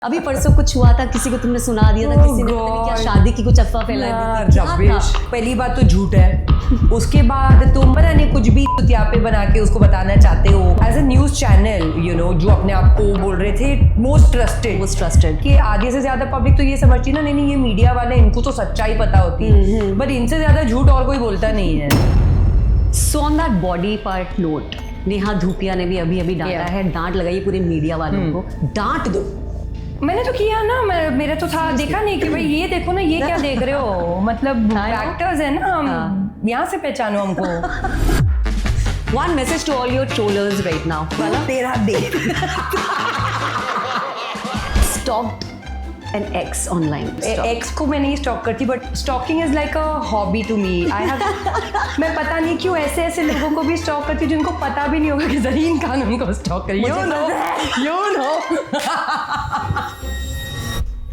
अभी परसों कुछ हुआ था, किसी को तुमने सुना दिया था, किसी ने पता नहीं क्या शादी की कुछ अफवाह फैलाई थी, क्या रबिश। पहली बात तो झूठ है, उसके बाद तुम पता नहीं कुछ भी कुत्यापे बना के उसको बताना चाहते हो as a news channel, you know, जो अपने आप को बोल रहे थे मोस्ट ट्रस्टेड कि आधे से ज्यादा पब्लिक तो ये समझती ना, नहीं ये मीडिया वाले, इनको तो सच्चाई पता होती है, बट इनसे ज्यादा झूठ और कोई बोलता नहीं है। So on that body part note, Neha Dhupia ने भी अभी डांटा है, डांट लगाई पूरे मीडिया वालों को, डांट दो। मैंने तो किया ना, मेरा तो था, देखा नहीं कि भाई ये देखो ना, ये क्या देख रहे हो, मतलब एक्टर्स है ना, हम यहाँ से पहचानो हमको। One message to all your trollers right now. तेरा देख Stalked an ex online. Ex को मैं नहीं स्टॉक करती, but stalking is like a hobby to me. I have मैं पता नहीं क्यों ऐसे लोगों को भी स्टॉक करती हूँ जिनको पता भी नहीं होगा कि ज़रीन खान उनको स्टॉक करी। यू नो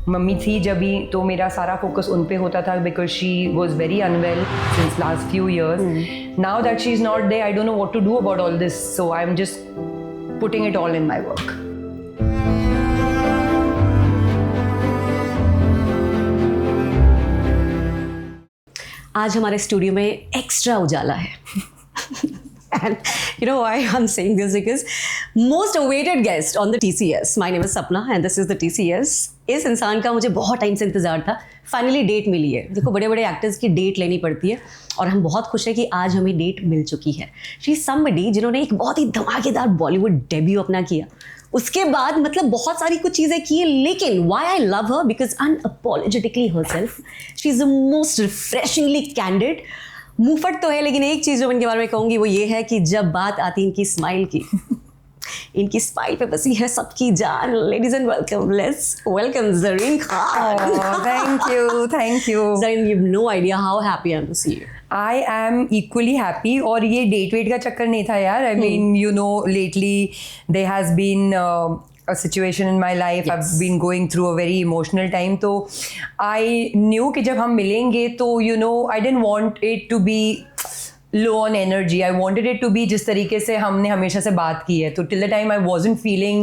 मम्मी थी जब भी, तो मेरा सारा फोकस उन पे होता था because she was very unwell since last few years. Now that she is not there, I don't know what to do about all this, so I am just putting it all in my work. आज हमारे studio में extra उजाला है। And you know why I'm saying this? Because most awaited guest on the TCS. My name is Sapna and this is the TCS. इस इंसान का मुझे बहुत time से इंतजार था, फाइनली डेट मिली है। देखो बड़े बड़े एक्टर्स की डेट लेनी पड़ती है और हम बहुत खुश हैं कि आज हमें डेट मिल चुकी है। शी इज समबडी जिन्होंने एक बहुत ही धमाकेदार बॉलीवुड डेब्यू अपना किया, उसके बाद मतलब बहुत सारी कुछ चीज़ें की, लेकिन why I love her because unapologetically herself she is the most refreshingly candid. मुंहफट तो है, लेकिन एक चीज़ जो मैं इनके बारे में कहूँगी वो ये है कि जब बात आती है इनकी स्माइल की, इनकी स्माइल पे बसी है सबकी जान। Ladies and welcome Zareen Khan. Thank you Zareen, you have no idea how happy I am to see you. I am equally happy. और ये डेट वेट का चक्कर नहीं था यार। I mean you know lately there has been a situation in my life. Yes. I've been going through a very emotional time. तो I knew कि जब हम मिलेंगे तो you know I didn't want it to be low on energy. I wanted it to be जिस तरीके से हमने हमेशा से बात की है। तो till the time I wasn't feeling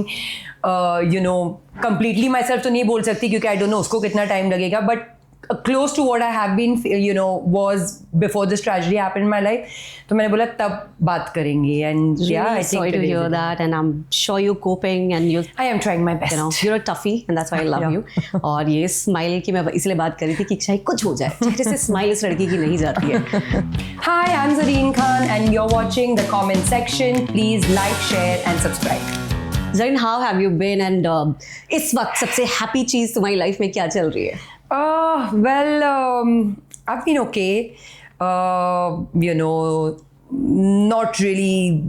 you know completely myself तो नहीं बोल सकती क्योंकि I don't know उसको कितना टाइम लगेगा, but close to what I have been you know was before this tragedy happened in my life. तो मैंने बोला तब बात करेंगे and yeah, I think sorry to hear that and I'm sure you're coping and you I am trying my best. You know, you're a toughie and that's why I love you. और ये smile की मैं इसलिए बात करी थी कि चाहे कुछ हो जाए, चेहरे से स्माइल इस लड़की की नहीं जाती है। Hi, I'm Zareen Khan and you're watching the comment section. Please like, share and subscribe. Zareen, how have you been and इस वक्त सबसे हैप्पी चीज़ तुम्हारी लाइफ में क्या चल रही है? Well, I've been okay. You know, not really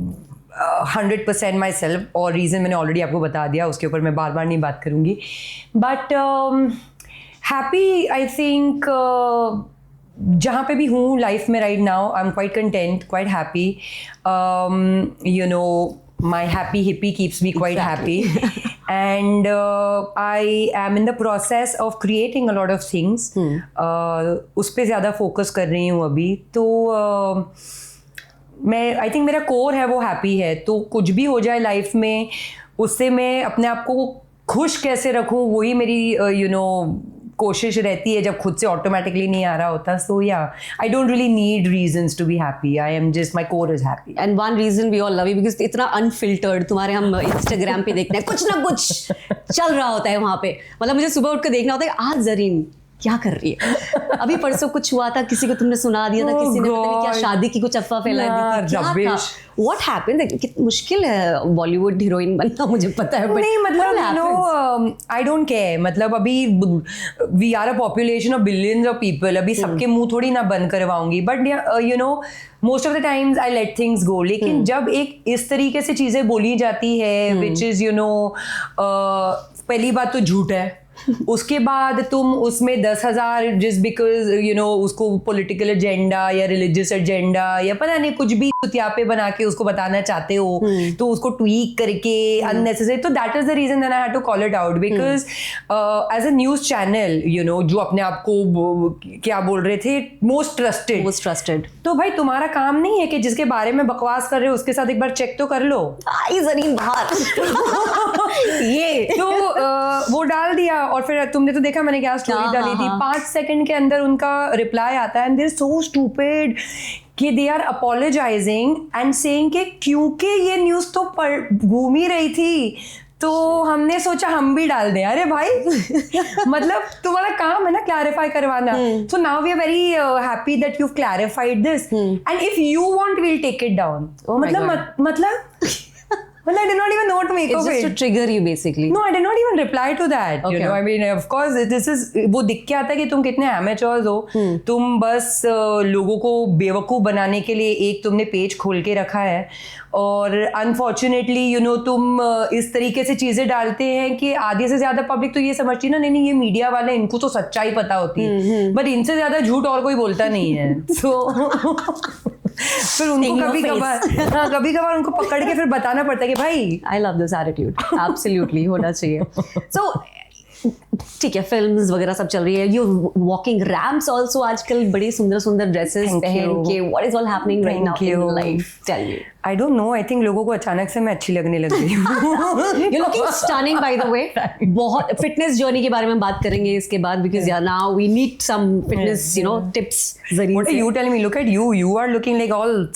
100% myself. और reason मैंने already आपको बता दिया, उसके ऊपर मैं बार बार नहीं बात करूँगी. But happy, I think. जहाँ पे भी हूँ लाइफ में right now, I'm quite content, quite happy. You know, my happy hippie keeps me quite happy. And I am in the process of creating a lot of things. उस पे ज़्यादा focus कर रही हूँ अभी। तो मैं आई थिंक मेरा कोर है वो हैप्पी है। तो कुछ भी हो जाए लाइफ में, उससे मैं अपने आप को खुश कैसे रखूँ वही मेरी यू नो कोशिश रहती है जब खुद से ऑटोमेटिकली नहीं आ रहा होता। So yeah I don't really need reasons to be happy, I am just my core is happy. And one reason we all love you because इतना अनफिल्टर्ड तुम्हारे हम इंस्टाग्राम पे देखते हैं, कुछ ना कुछ चल रहा होता है वहाँ पे। मतलब मुझे सुबह उठ कर देखना होता है आज ज़रीन क्या कर रही है। अभी परसों कुछ हुआ था, किसी को तुमने सुना दिया था, किसी ने पता नहीं क्या शादी की कुछ अफवाह फैलाई थी, क्या था, व्हाट हैपेंड? कितना मुश्किल है बॉलीवुड हीरोइन बनना, मुझे पता है, नहीं मतलब you know I don't care. मतलब अभी we are a population of billions of people, अभी सबके मुंह थोड़ी ना बंद करवाऊंगी, but you know most of the times I let things go. लेकिन जब एक इस तरीके से चीजें बोली जाती है विच इज यू नो पहली बात तो झूठ है, उसके बाद तुम उसमें 10,000 जस्ट बिकॉज यू नो उसको पॉलिटिकल एजेंडा या रिलीजियस एजेंडा या पता नहीं कुछ भी पे बना के उसको बताना चाहते हो, तो उसको ट्वीक करके अननेसेसरी, तो that is the reason that I had to call it out because as a news channel you know जो अपने आप को क्या बोल रहे थे मोस्ट ट्रस्टेड, तो भाई तुम्हारा काम नहीं है कि जिसके बारे में बकवास कर रहे हो उसके साथ एक बार चेक तो कर लो। आई जरीन बाहर ये तो वो डाल दिया और फिर तुमने तो देखा मैंने क्या स्टोरी डाली थी, 5 सेकंड के अंदर उनका रिप्लाई आता है and they are so stupid कि they are apologizing and saying कि क्योंकि ये न्यूज़ तो घूम ही रही थी तो हमने सोचा हम भी डाल दें। अरे भाई मतलब तुम्हारा काम है ना क्लैरिफाई करवाना। So now we are very happy that you clarified this and if you want we will take it down. मतलब Well, I did not even know what to make it's of just it. to trigger you basically. No, I did not even reply to that. Okay. You know, I mean, of course, this is वो दिख के आता है कि तुम कितने amateurs हो। तुम बस लोगों को बेवकूफ़ बनाने के लिए एक तुमने पेज खोल के रखा है और अनफॉर्चुनेटली यू नो तुम इस तरीके से चीज़ें डालते हैं कि आधे से ज़्यादा पब्लिक तो ये समझती है ना नहीं ये मीडिया वाले इनको तो सच्चाई पता होती है बट इनसे ज़्यादा झूठ और कोई बोलता नहीं है। So फिर उनको कभी कभार उनको पकड़ के फिर बताना पड़ता है कि भाई आई लव दिस एटीट्यूड एब्सोल्युटली होना चाहिए। सो ठीक है फिल्म्स वगैरह सब चल रही है, यू वॉकिंग रैम्प्स आल्सो आजकल बड़ी सुंदर सुंदर ड्रेसेस पहन के, what is all happening right now in life, tell me. I don't know, I think लोगों को अचानक से मैं अच्छी लगने लग गई हूँ। You looking stunning by the way. बहुत फिटनेस जर्नी के बारे में बात करेंगे इसके बाद बिकॉज़ या now we need some fitness you know tips जरिए। What are you telling me? Look at you, you are looking like all.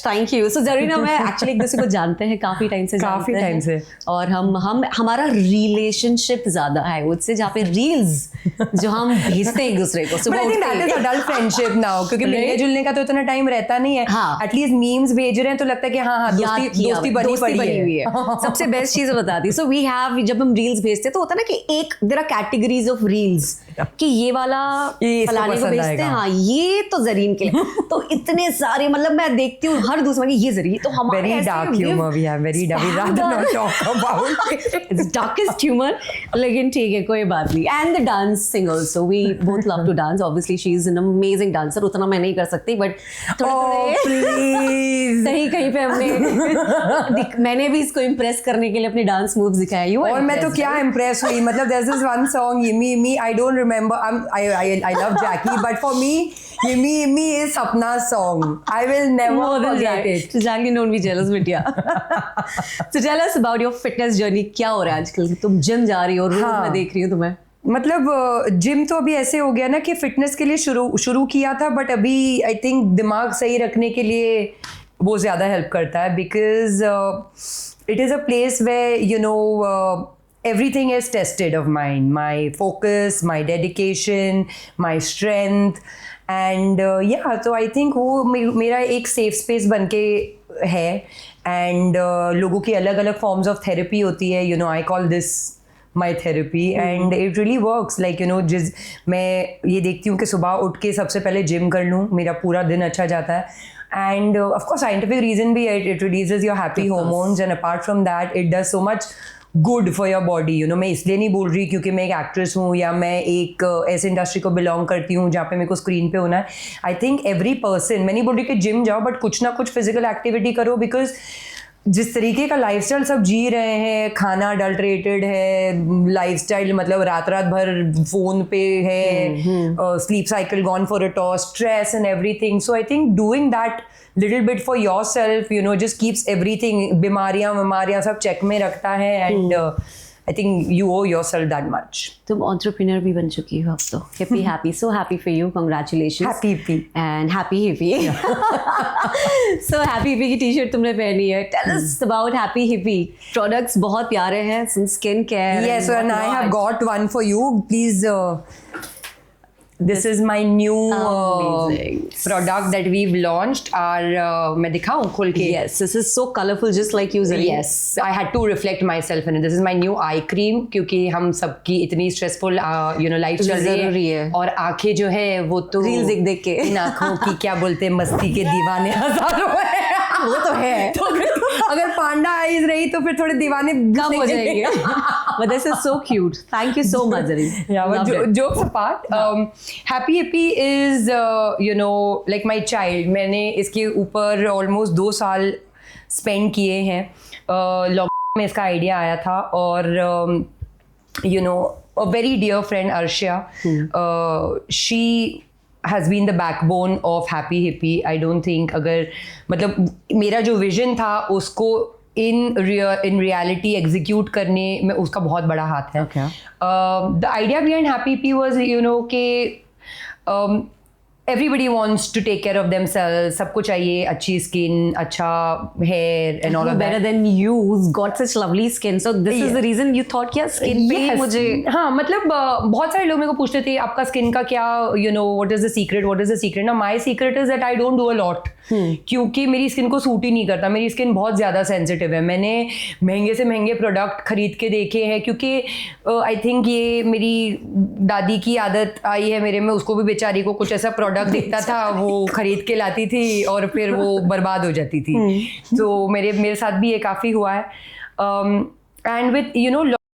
Thank you. So Zarina मैं एक्चुअली एक दूसरे को जानते हैं काफी टाइम से और हम हमारा रिलेशनशिप ज्यादा है उससे जहाँ पे रील्स जो हम भेजते हैं एक दूसरे को सुबह उठते हैं। That is adult friendship now क्योंकि मिलने जुलने का तो इतना टाइम रहता नहीं है। एटलीस्ट मीम्स भेज रहे हैं तो लगता है कि हाँ दोस्ती बनी हुई है। सबसे बेस्ट चीज बताती। सो वी हैव जब हम रील्स भेजते हैं तो होता है ना कि एक there are categories of reels कि ये वाला फलाने को भेजते हैं, हाँ ये तो जरीन के लिए तो इतने सारे मतलब मैं देखती हूँ हर दूसरे में ये जरिए तो हमारे very dark humor we have, very dark, we rather not talk about it. It's darkest humor लेकिन ठीक है कोई बात नहीं। And the dancing also, we both love to dance. Obviously she is an amazing dancer, उतना मैं नहीं कर सकती but please सही कहीं पे हमने मैंने भी इसको इम्प्रेस करने के लिए अपनी डांस मूव्स दिखाया। और मैं तो क्या इम्प्रेस हुई, मतलब there's this one song Yimmy I don't remember, I love Jackie but for me Yimmy is Sapna's song. I will never forget it. Jackie don't be jealous बिटिया। So tell us about your fitness journey, क्या हो रहा है आजकल? तुम gym जा रही हो रोज मैं देख रही हूँ तुम्हें। मतलब जिम तो अभी ऐसे हो गया ना कि फिटनेस के लिए शुरू किया था बट अभी आई थिंक दिमाग सही रखने के लिए वो ज़्यादा हेल्प करता है because it is a place way you know everything is tested of mine, my focus, my dedication, my strength and yeah, so I think वो मेरा एक safe space बन के है and लोगों की अलग अलग forms of therapy होती है, you know, I call this my therapy and it really works like you know मैं ये देखती हूँ कि सुबह उठ के सबसे पहले जिम कर लूँ मेरा पूरा दिन अच्छा जाता है and of course scientific reason भी it releases your happy hormones and apart from that it does so much good for your body you know. मैं इसलिए नहीं बोल रही क्योंकि मैं एक एक्ट्रेस हूँ या मैं एक ऐसे इंडस्ट्री को बिलोंग करती हूँ जहाँ पे मेरे को स्क्रीन पे होना है। आई थिंक एवरी पर्सन, मैं नहीं बोल रही कि जिम जाओ बट कुछ ना कुछ फिजिकल एक्टिविटी करो बिकॉज जिस तरीके का लाइफस्टाइल सब जी रहे हैं, खाना अडल्ट्रेटेड है, लाइफस्टाइल मतलब रात भर फोन पे है, sleep cycle gone for a toss, stress and everything. So I think doing that little bit for yourself, you know, just keeps everything, बीमारियां सब चेक में रखता है and I think you owe yourself that much. तुम entrepreneur भी बन चुकी हो अब तो। happy, so happy for you, congratulations. Happy hippie. And happy hippie. So happy hippie की टी-शर्ट तुमने पहनी है। Tell us about happy hippie. Products बहुत प्यारे हैं, skin care. Yes, and I have got one for you. Please. This is my new product that we've launched. Our मैं दिखाऊं खोल के? Yes, this is so colorful, just like you. Yes, I had to reflect myself in it. This is my new eye cream क्योंकि हम सबकी इतनी stressful you know life चल रही है और आंखें जो है वो तो रील्स देख के इन आँखों की क्या बोलते हैं मस्ती के दीवाने हजारों हैं। वो तो है। तो अगर पांडा आईज रही तो फिर थोड़े दीवाने कम हो जाएंगे। But this is so cute. Thank you so much, Zari. Yeah, but Loved it. jokes apart, Happy Hippie is like my child. मैंने इसके ऊपर almost 2 साल spend किए हैं. लॉकडाउन में इसका आइडिया आया था और a very dear friend Arshia, she has been the backbone of Happy Hippie. I don't think अगर मतलब मेरा जो विजन था उसको in reality execute करने में उसका बहुत बड़ा हाथ है. Okay. The idea behind Happy Hippie was कि everybody wants to take care of themselves. सबको चाहिए अच्छी skin, अच्छा hair and all of that. Better than you, who's got such lovely skin. So this is the reason you thought कि skin पे Yes. मुझे हाँ मतलब बहुत सारे लोग मेरे को पूछते थे आपका स्किन का क्या what is the secret. Now my secret is that I don't do a lot. क्योंकि मेरी स्किन को सूट ही नहीं करता. मेरी स्किन बहुत ज़्यादा सेंसिटिव है. मैंने महंगे से महंगे प्रोडक्ट खरीद के देखे हैं क्योंकि आई थिंक ये मेरी दादी की आदत आई है मेरे में. उसको भी बेचारी को कुछ ऐसा प्रोडक्ट दिखता था वो खरीद के लाती थी और फिर वो बर्बाद हो जाती थी. तो मेरे साथ भी ये काफ़ी हुआ है. एंड विथ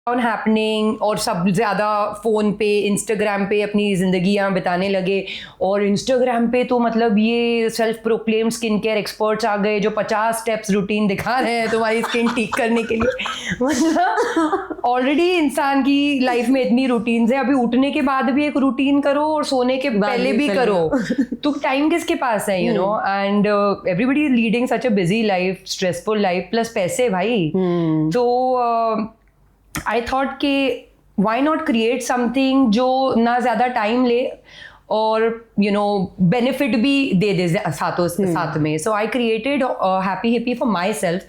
लॉकडाउन हैपनिंग और सब ज़्यादा फ़ोन पे इंस्टाग्राम पे अपनी ज़िंदगियाँ बिताने लगे. और इंस्टाग्राम पे तो मतलब ये self proclaimed skin care experts आ गए जो 50 स्टेप्स रूटीन दिखा रहे हैं तुम्हारी स्किन ठीक करने के लिए. मतलब ऑलरेडी इंसान की लाइफ में इतनी रूटीन्स है, अभी उठने के बाद भी एक रूटीन करो और सोने के पहले भी करो. तो टाइम किसके पास है and everybody leading such a busy life, stressful life, plus पैसे भाई. तो I thought कि why not create something जो ना ज़्यादा टाइम ले और बेनिफिट भी दे दे साथ में. So I created Happy Hippie for myself,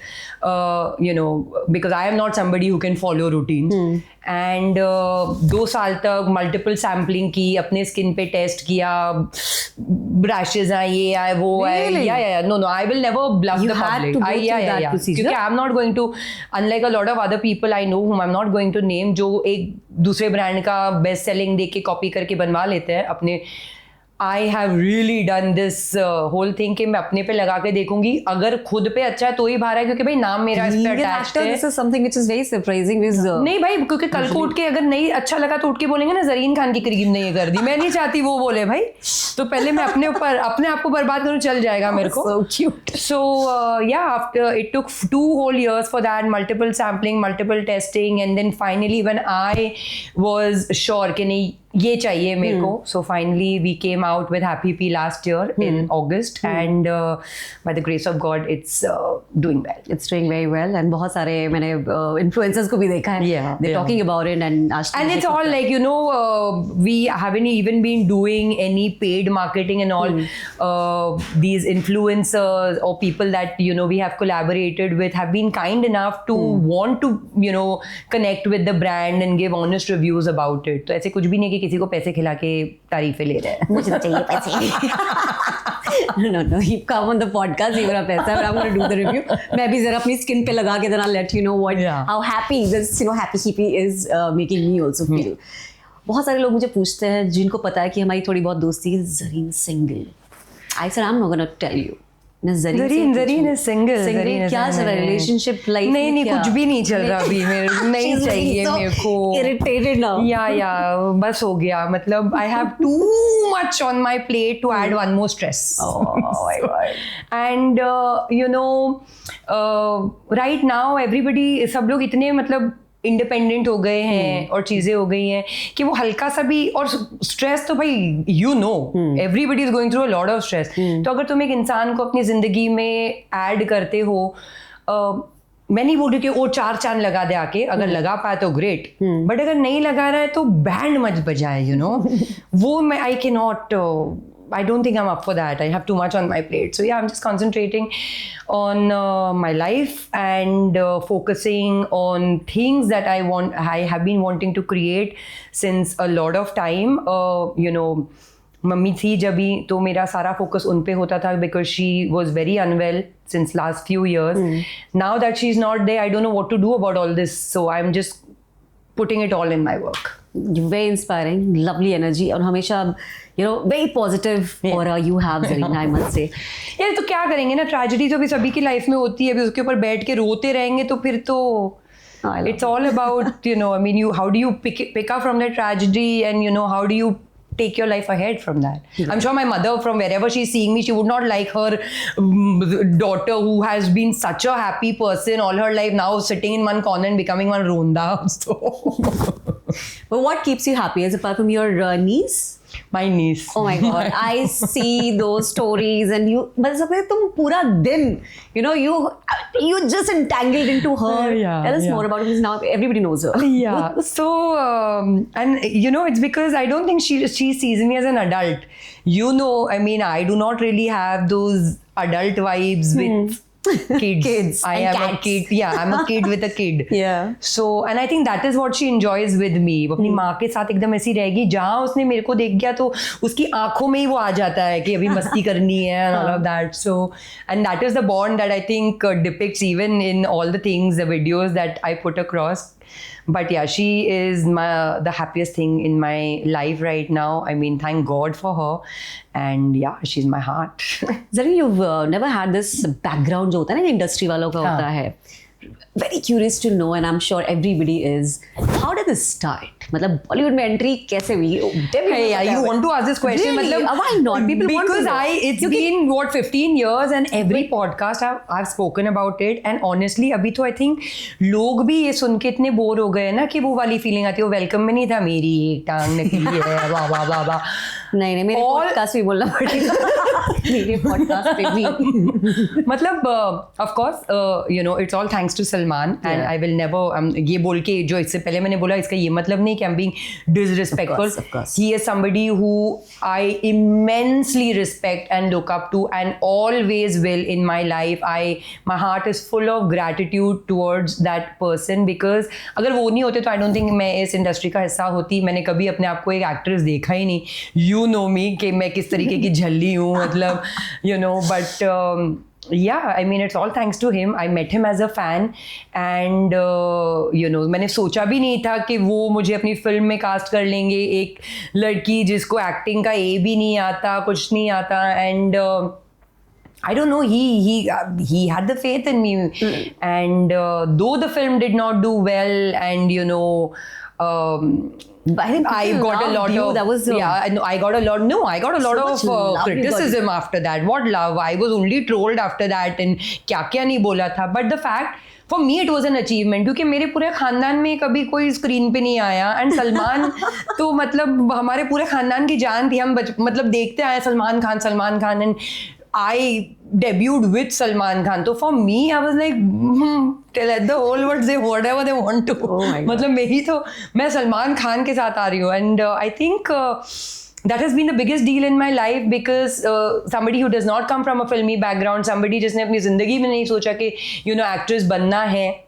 because I am not somebody who can follow routines. And 2 साल तक मल्टीपल सैम्पलिंग की, अपने स्किन पे टेस्ट किया, रैशेज आए, ये आए, वो आए. No, I will never bluff the public. क्योंकि I am not going to, unlike a lot of other people I know whom I'm not going to name, जो एक दूसरे ब्रांड का बेस्ट सेलिंग देख के कॉपी करके बनवा लेते हैं अपने. I have really done this whole thing कि मैं अपने पे लगा के देखूंगी, अगर खुद पे अच्छा है तो ही बाहर है क्योंकि भाई नाम मेरा इस पे अटैच्ड है. This is something which is very surprising. नहीं भाई, क्योंकि कल को उठ के अगर नहीं अच्छा लगा तो उठ के बोलेंगे ना जरीन खान की क्रीम ने ये कर दी. मैं नहीं चाहती वो बोले भाई. तो पहले मैं अपने ऊपर अपने आप को बर्बाद करूँ, चल जाएगा मेरे को. So cute. So after it took 2 whole years for that, multiple sampling, multiple testing, and then finally when I was sure कि नहीं ये चाहिए मेरे को. So finally we came out with Happy Hippie last year in August, and by the grace of God it's doing well. It's doing very well, and बहुत सारे मैंने influencers को भी देखा है. They're talking about it, and it's all like we haven't even been doing any paid marketing and all. These influencers or people that we have collaborated with have been kind enough to want to connect with the brand and give honest reviews about it. तो ऐसे कुछ भी नहीं कि किसी को पैसे खिला के तारीफें ले रहे हैं. मुझे तो चाहिए पैसे. No, you come on the podcast, ये मेरा पैसा है, I'm going to do the review. मैं भी जरा अपनी स्किन पे लगा के then I'll let you know how happy this Happy Hippie is making me also feel. बहुत सारे लोग मुझे पूछते हैं जिनको पता है कि हमारी थोड़ी बहुत दोस्ती है. Zareen single. I said I'm not going to tell you. Zareen is single. क्या चल रहा है रिलेशनशिप लाइफ? नहीं कुछ भी नहीं चल रहा अभी. मेरे नहीं चाहिए मेरे को. Irritated now. या बस हो गया. मतलब I have too much on my plate to add one more stress. Oh my God. And right now everybody, सब लोग इतने मतलब इंडिपेंडेंट हो गए हैं और चीज़ें हो गई हैं कि वो हल्का सा भी, और स्ट्रेस तो भाई everybody is going through a lot of stress. तो अगर तुम एक इंसान को अपनी ज़िंदगी में ऐड करते हो, मैं नहीं बोल रही कि वो 4 चांद लगा दे आके, अगर लगा पाए तो ग्रेट, बट अगर नहीं लगा रहा है तो बैंड मत बजाए. वो मैं I don't think I'm up for that. I have too much on my plate. So yeah, I'm just concentrating on my life and focusing on things that I have been wanting to create since a lot of time. Mummy थी जब भी तो मेरा सारा focus उन पे होता था because she was very unwell since last few years. Now that she's not there, I don't know what to do about all this. So I'm just putting it all in my work. Very inspiring, lovely energy, और हमेशा very positive aura you have, Zarina, I must say. यार तो क्या करेंगे ना, tragedy तो भी सभी की लाइफ में होती है, अभी उसके ऊपर बैठ के रोते रहेंगे तो फिर तो it's all about, I mean, how do you pick up from that tragedy, and how do you take your life ahead from that? Yeah. I'm sure my mother, from wherever she's seeing me, she would not like her daughter, who has been such a happy person all her life, now sitting in one corner and becoming one ronda. So. But what keeps you happy, apart from your niece? My niece. Oh my God, I see those stories, and but तुम पूरा दिन, you just entangled into her. Yeah, Tell us more about it, because now everybody knows her. Yeah. So, and it's because I don't think she sees me as an adult. I mean, I do not really have those adult vibes with kids. I am cats. A kid. Yeah, I'm a kid with a kid. Yeah. So, and I think that is what she enjoys with me. वो अपनी माँ के साथ एकदम ऐसी रहेगी, जहाँ उसने मेरे को देख गया तो उसकी आंखों में ही वो आ जाता है कि अभी मस्ती करनी है, and all of that. So, and that is the bond that I think depicts even in all the things, the videos that I put across. But yeah, she is the happiest thing in my life right now. I mean, thank God for her. And yeah, she's my heart. Zarina, you've never had this background जो होता है ना industry वालों का होता है. Very curious to know, and I'm sure everybody is. How did this start? मतलब बॉलीवुड में एंट्री कैसे हुई? Hey, yeah, you want to ask this question? Really? Why not? People want to know. It's been 15 years, and every podcast I've spoken about it. And honestly, अभी तो I think लोग भी ये सुन के इतने बोर हो गए ना कि वो वाली फीलिंग आती है, वो वेलकम में नहीं था, मेरी एक टांग निकली है, वाह वाह वाह वाह. नहीं मेरे पॉडकास्ट भी बोलना पड़ेगा. मेरे पॉडकास्ट पे भी मतलब of course it's all thanks to Salman, and I will never ये बोल के जो इससे पहले मैंने बोला इसका ये मतलब नहीं कि I'm being disrespectful. Of course. He is somebody who I immensely respect and look up to, and always will in my life. My heart is full of gratitude towards that person, because अगर वो नहीं होते तो I don't think मैं इस industry का हिस्सा होती. मैंने कभी अपने आप को एक एक्ट्रेस देखा ही नहीं. You know me कि मैं किस तरीके की झल्ली हूँ, मतलब but yeah, I mean, it's all thanks to him. I met him as a fan, and मैंने सोचा भी नहीं था कि वो मुझे अपनी फिल्म में कास्ट कर लेंगे. एक लड़की जिसको एक्टिंग का ए भी नहीं आता, कुछ नहीं आता, and I don't know, he had the faith in me. And though the film did not do well, and I think I got a lot of that was I got a lot of criticism after that. What love? I was only trolled after that, and क्या नहीं बोला था. But the fact, for me it was an achievement, क्योंकि मेरे पूरे खानदान में कभी कोई स्क्रीन पे नहीं आया, एंड सलमान तो मतलब हमारे पूरे खानदान की जान थी. हम मतलब देखते आए Salman Khan, and I debuted with Salman Khan. So for me, I was like, let the whole world say whatever they want to. Oh my God. मतलब मैं सलमान खान के साथ आ रही हूँ, and I think that has been the biggest deal in my life, because somebody who does not come from a filmy background, somebody जिसने अपनी जिंदगी में नहीं सोचा कि एक्ट्रेस बनना है,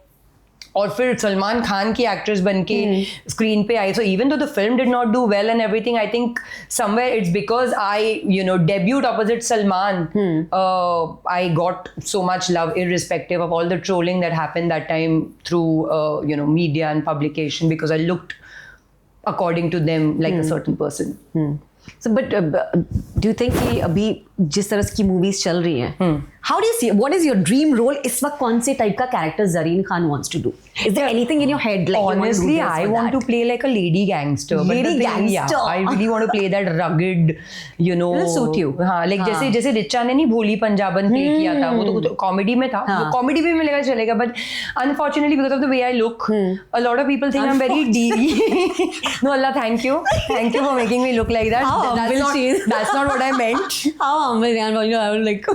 और फिर सलमान खान की एक्ट्रेस बन के स्क्रीन पे आई. So even though the film did not do well and everything, I think somewhere it's because I debuted opposite Salman. I got so much love, irrespective of all the trolling that happened that time through media and publication, because I looked according to them like a certain person. So, but do you think कि अभी जिस तरह की movies चल रही हैं, how do you see, what is your dream role? इस वक्त कौन से टाइप का character Zareen Khan wants to do? Is there anything in your head like honestly I want to play like a lady gangster. Lady gangster. Yeah, I really want to play that rugged, It'll suit you. हाँ, like जैसे रिचा ने नहीं भोली पंजाबन play किया था, वो तो comedy में था. वो कॉमेडी भी मिलेगा चलेगा, but unfortunately because of the way I look, a lot of people think I'm very deep. No, Allah, thank you for making me look like that. That's not what I meant. How humble, I was like,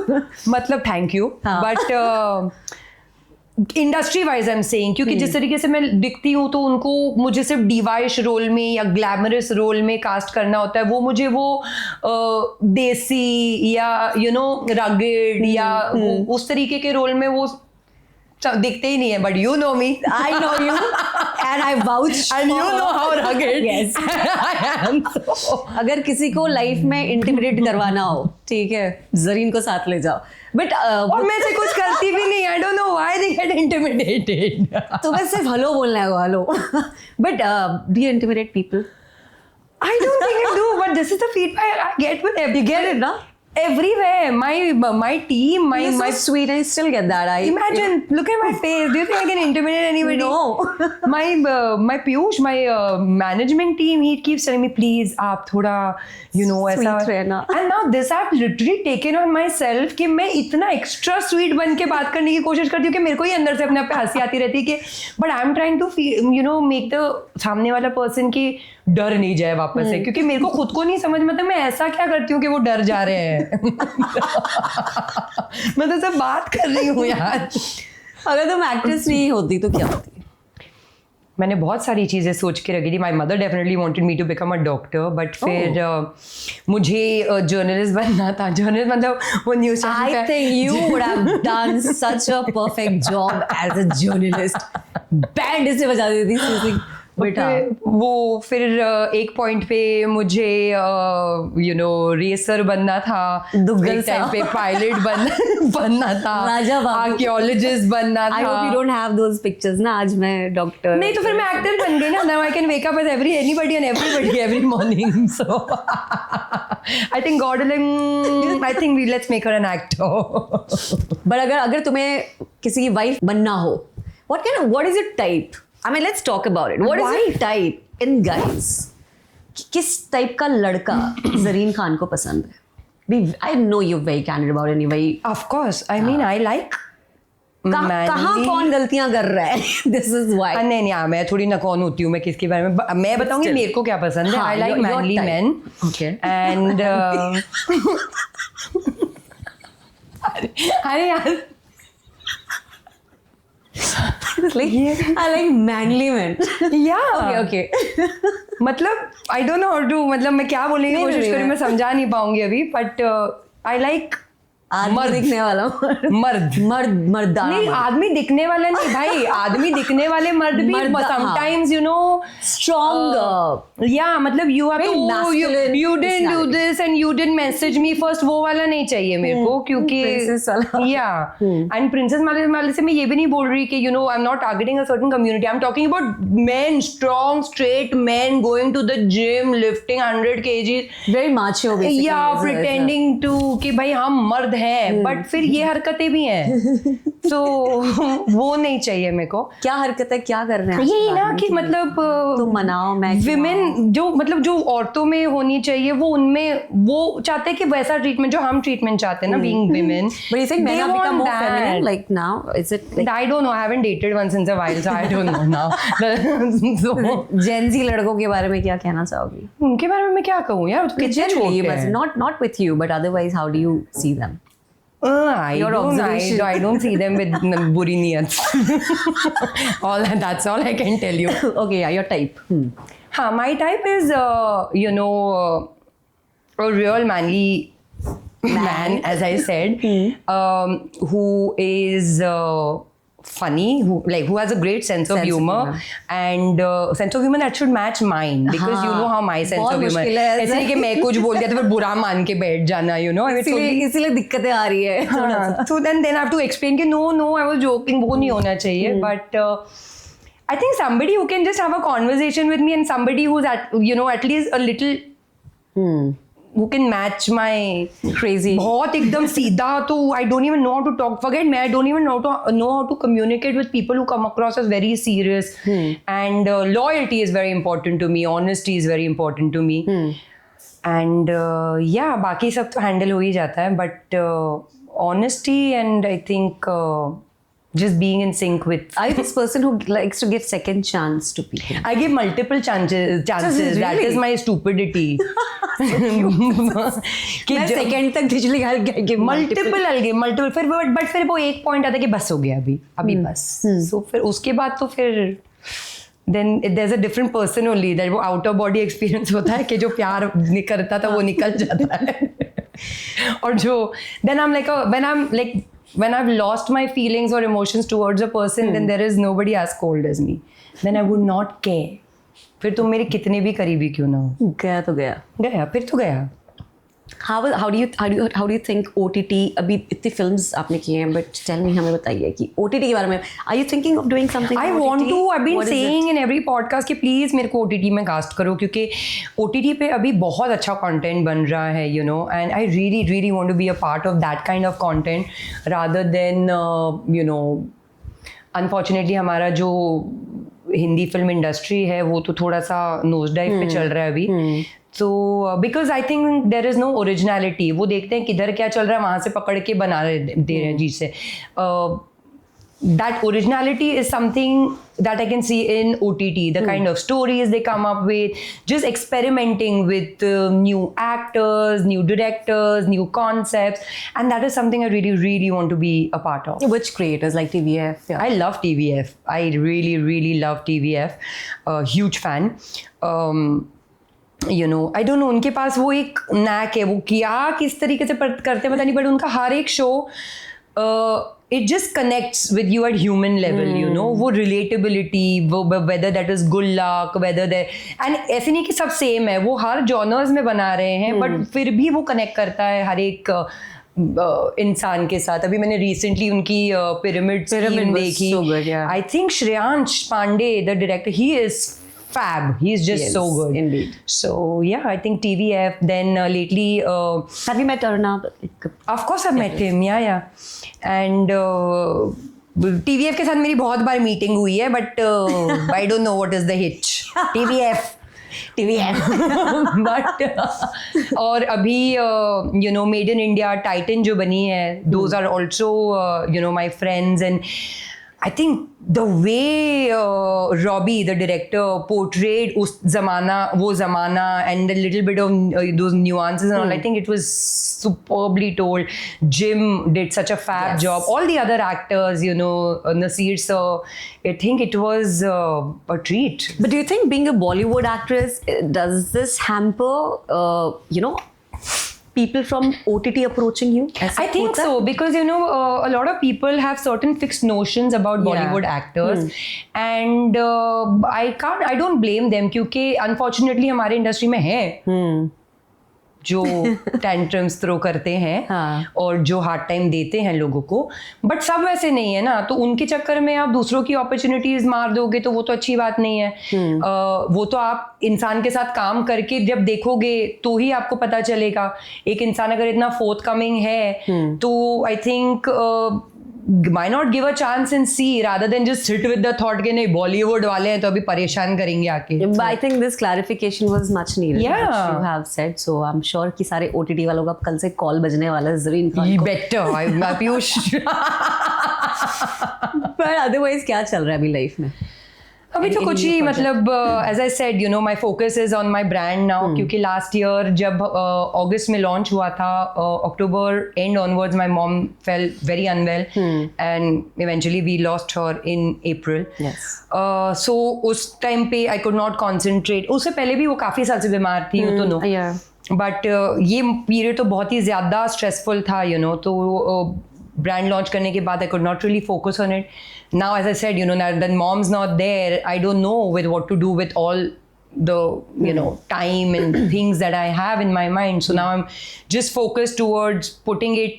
मतलब thank you, but industry wise I am saying, क्योंकि जिस तरीके से मैं दिखती हूँ तो उनको मुझे सिर्फ डिवाइश रोल में या ग्लैमरस रोल में कास्ट करना होता है. वो मुझे देसी या रगेड या उस तरीके के रोल में वो दिखते ही नहीं है, but you no me, I know you and I vouch and you know how rugged Yes. I am. So, अगर किसी को लाइफ में इंटिमिडेट करवाना हो, ठीक है, जरीन को साथ ले जाओ. बट और मैं से कुछ करती भी नहीं. I don't know why they get intimidated. तुम्हें सिर्फ हेलो बोलना है, hello. But do you intimidate people? I don't think I do, but this is the feedback I get with every. You get it, na? Everywhere. My team, my You're so my. sweet, and I still get that. Imagine, look at my face. Do you think I can intimidate anybody? No. My Piyush, my management team, he keeps telling me, please, आप थोड़ा, you know, Sweet ऐसा. रहना. And now this I've literally taken on myself कि मैं इतना extra sweet बन के बात करने की कोशिश करती हूँ कि मेरे को ही अंदर से अपने आप पे हंसी आती रहती है कि, but I'm trying to feel, you know, make the सामने वाला person की डर नहीं जाए वापस से, क्योंकि मेरे को खुद को नहीं समझ में आता मैं ऐसा क्या करती हूँ कि वो डर जा रहे हैं. मैं तो सब बात कर रही हूँ यार. अगर तुम एक्ट्रेस नहीं होती तो क्या होती? मैंने बहुत सारी चीज़ें सोच के रखी थी. My mother definitely wanted me to become a doctor, but फिर मुझे जर्नलिस्ट बनना था. जर्नलिस्ट मतलब वो news. I think you would have done such a perfect job as a journalist. Band इससे बजा देती थी बेटा. वो फिर एक पॉइंट पे मुझे यू नो रेसर बनना था. दुग्गल एक टाइम सा. पे पायलट बनना था. राजा बाबू. आर्कियोलॉजिस्ट बनना था. I hope you don't have those pictures ना. आज मैं डॉक्टर. नहीं तो फिर मैं एक्टर बन गई ना. Now I can wake up as anybody and everybody every morning. So I think God will like, I think let's make her an actor. But अगर तुम्हें किसी की वाइफ बनना हो, what is your type? I mean, let's talk about it. What is your type in guys? किस type का लड़का जरीन खान को पसंद है? I know you're very candid about it. And you're very Of course. I mean, I like कहाँ कौन गलतियां कर रहा है? This is why. नहीं मैं थोड़ी ना कौन होती हूँ मैं किसके बारे में मैं बताऊंगी Still. मेरे को क्या पसंद है. हाँ, I like your manly type. men. Okay. And अरे यार I like manly men. yeah. Okay. मतलब I don't know how to मतलब मैं क्या बोलने की नहीं, कोशिश नहीं, करूँ मैं- मैं समझा नहीं पाऊंगी अभी. बट I like आदमी दिखने वाला मर्द मर्दाना नहीं मर्द. आदमी दिखने वाला नहीं भाई. आदमी दिखने वाले मर्द भी मर्द, हाँ. sometimes you know strong. yeah मतलब you have Very to masculine you didn't do personality. this and you didn't message me first. वो वाला नहीं चाहिए मेरे को क्योंकि Princess वाला. yeah and princess वाले से मैं ये भी नहीं बोल रही कि you know I'm not targeting a certain community. I'm talking about men, strong straight men going to the gym lifting 100 kgs. Very macho basically. या pretending to कि भाई हम मर्द हैं बट फिर ये हरकतें भी हैं. तो वो नहीं चाहिए मेरे को. क्या हरकत है, क्या कर रहे हैं? यही ना कि मतलब तुम मनाओ मैं विमेन जो मतलब जो औरतों में होनी चाहिए वो उनमें वो चाहते हैं कि वैसा ट्रीटमेंट जो हम ट्रीटमेंट चाहते हैं ना being women. But you think men They have become want more that. feminine like now? Is it like I don't know. I haven't dated one since a while, so I don't know now. So, Gen Z लड़कों के बारे में क्या कहना चाहोगी? उनके बारे में मैं क्या कहूँ यार. कितने Generally, you छोटे must हैं. not with you, but otherwise, how do you see them? Your observation. I don't see them with बुरी नीयत. That's all I can tell you. Okay, yeah, your type. हाँ, my type is you know a real manly man, as I said, who is funny, who has a great sense of humor, and sense of humor that should match mine, because you know how my sense बहुत of humor मुश्किल है ऐसे नहीं कि मैं कुछ बोल दिया तो फिर बुरा मान के बैठ जाना, you know. इसीलिए दिक्कतें आ रही है. हाँ, so then I have to explain कि no I was joking, वो नहीं होना चाहिए. But I think somebody who can just have a conversation with me and somebody who's at least a little who can match my Crazy. बहुत एकदम सीधा तो I don't even know how to talk. Forget me, I don't even know how to communicate with people who come across as very serious. And loyalty is very important to me. Honesty is very important to me. And yeah, बाकी सब तो handle हो ही जाता है. But honesty and I think just being in sync with. Are you this person who likes to give second chance to people? I give multiple chances. Really? That is my stupidity. मैं second तक usually I'll give multiple I'll give multiple. फिर but फिर वो एक point आता है कि बस हो गया अभी बस. So फिर उसके बाद तो फिर then there's a different person only, that वो out of body experience होता है कि जो प्यार करता था वो निकल जाता है. और जो then I'm like when I'm like when I've lost my feelings or emotions towards a person, then there is nobody as cold as me. Then I would not care. फिर तुम मेरे कितने भी करीबी क्यों ना हो, गया तो गया. गया फिर तो गया. How do you think OTT, अभी इतनी फिल्म्स आपने की हैं, but tell me, हमें बताइए कि OTT के बारे में, are you thinking of doing something? I want to. I've been saying in every podcast कि please मेरे को OTT में कास्ट करो, क्योंकि OTT पे अभी बहुत अच्छा कंटेंट बन रहा है, you know, and I really want to be a part of that kind of content rather than you know, unfortunately हमारा जो हिंदी फिल्म इंडस्ट्री है वो तो थोड़ा सा नोज डाइव पे चल रहा है अभी. So because I think there is no originality. वो देखते हैं किधर क्या चल रहा है, वहाँ से पकड़ के बना दे रहे हैं जी से. That originality is something that I can see in OTT. The kind of stories they come up with, just experimenting with new actors, new directors, new concepts, and that is something I really want to be a part of. Which creators, like TVF? Yeah. I love TVF. I really love TVF. Huge fan. You know, I don't know, उनके पास वो एक NAAC है, वो क्या किस तरीके से करते पता नहीं, बट उनका हर एक show it just connects with you at human level, you know, वो relatability, वो whether that is good luck, whether that, and ऐसे नहीं कि सब सेम है, वो हर genres में बना रहे हैं, बट फिर भी वो कनेक्ट करता है हर एक इंसान के साथ. अभी मैंने रिसेंटली उनकी पिरामिड देखी. so good, yeah. I think Shreyansh Pandey, the director, he is fab. He's just Yes, so good. indeed. So yeah, I think TVF. Then lately, Have you met Arnab? of course I've met him. Yeah. And TVF के साथ मेरी बहुत बार meeting हुई है, but I don't know what is the hitch. TVF. But और अभी you know, Made in India, Titan जो बनी है, those are also you know, my friends. And I think the way Robbie, the director, portrayed उस ज़माना, वो ज़माना, and a little bit of those nuances and all, I think it was superbly told. Jim did such a fab job. All the other actors, you know, Nasir sir, I think it was a treat. But do you think being a Bollywood actress, does this hamper, you know, people from OTT approaching you? I think so, because you know, a lot of people have certain fixed notions about Bollywood actors, and I don't blame them, क्योंकि unfortunately हमारे industry में है जो tantrums throw करते हैं और जो hard time देते हैं लोगों को, बट सब वैसे नहीं है ना, तो उनके चक्कर में आप दूसरों की अपॉर्चुनिटीज मार दोगे तो वो तो अच्छी बात नहीं है. वो तो आप इंसान के साथ काम करके जब देखोगे तो ही आपको पता चलेगा. एक इंसान अगर इतना फोर्थ कमिंग है तो I think why not give a chance and see, rather than just sit with the thought कि नहीं बॉलीवुड वाले हैं तो अभी परेशान करेंगे आके. But I think this clarification was much needed. Yeah. Which you have said, so I'm sure कि सारे OTT वालों का कल से कॉल बजने वाला है जरीन खान को. Better, पीयूष. But otherwise क्या चल रहा है अभी लाइफ में? अभी तो कुछ ही, मतलब as I said, you know, my focus is on my brand now, क्योंकि लास्ट ईयर जब अगस्त में लॉन्च हुआ था, October and onwards my mom fell very unwell and eventually we lost her in April. So उस time पे I could not concentrate. उससे पहले भी वो काफ़ी साल से बीमार थी, तो नो, बट ये पीरियड तो बहुत ही ज़्यादा स्ट्रेसफुल था, यू नो. तो brand launch करने के बाद I could not really focus on it. Now, as I said, you know, now that mom's not there, I don't know with what to do with all the, you know, time and things that I have in my mind. So now I'm just focused towards putting it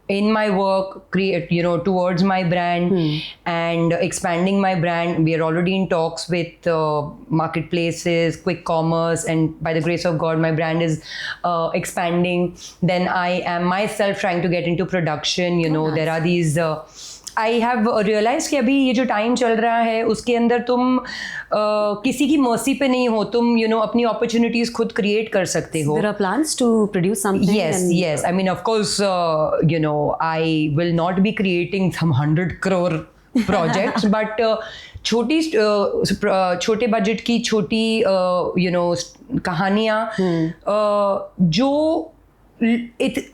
in my work, create, you know, towards my brand and expanding my brand. We are already in talks with marketplaces, quick commerce, and by the grace of God, my brand is expanding. Then I am myself trying to get into production. You know, there are these. I have realized कि अभी ये जो time चल रहा है उसके अंदर तुम किसी की मर्सी पे नहीं हो, तुम you know अपनी opportunities खुद create कर सकते हो. There are plans to produce something. Yes. I mean, of course, you know, I will not be creating some 100 crore projects, but छोटे बजट की छोटी you know कहानियाँ जो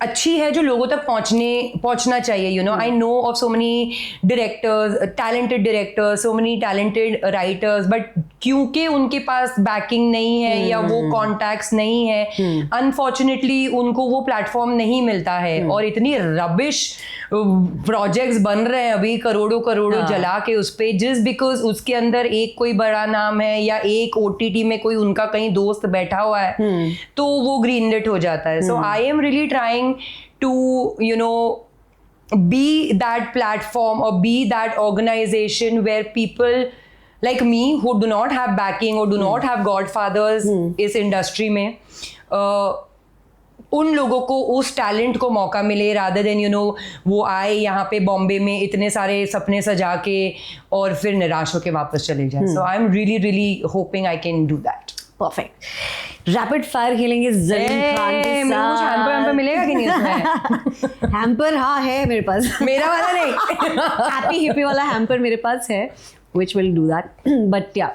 अच्छी है, जो लोगों तक पहुंचना चाहिए. You know, I know of so many directors, talented directors, so many talented writers, but क्योंकि उनके पास बैकिंग नहीं है या वो कॉन्टैक्ट्स नहीं है, अनफॉर्चुनेटली उनको वो प्लेटफॉर्म नहीं मिलता है. और इतनी रबिश प्रोजेक्ट्स बन रहे हैं अभी करोड़ों करोड़ों जला के उस पे, जस्ट बिकॉज उसके अंदर एक कोई बड़ा नाम है या एक OTT में कोई उनका कहीं दोस्त बैठा हुआ है तो वो ग्रीन लिट हो जाता है. So I am really trying to be that platform or be that organization where people like me who do not have backing or do not have godfathers इस इंडस्ट्री में उन लोगों को उस टैलेंट को मौका मिले rather than वो आए यहाँ पे बॉम्बे में इतने सारे सपने सजा के और फिर निराश होके वापस चले जाए. So I am really hoping I can do that. Perfect. Rapid fire खेलेंगे ज़रीन खान के साथ. हैम्पर मिलेगा कि नहीं उसमें? हैम्पर हाँ है मेरे पास. मेरा वाला नहीं. हैप्पी हिप्पी वाला हैम्पर मेरे पास है, which will do that. But yeah,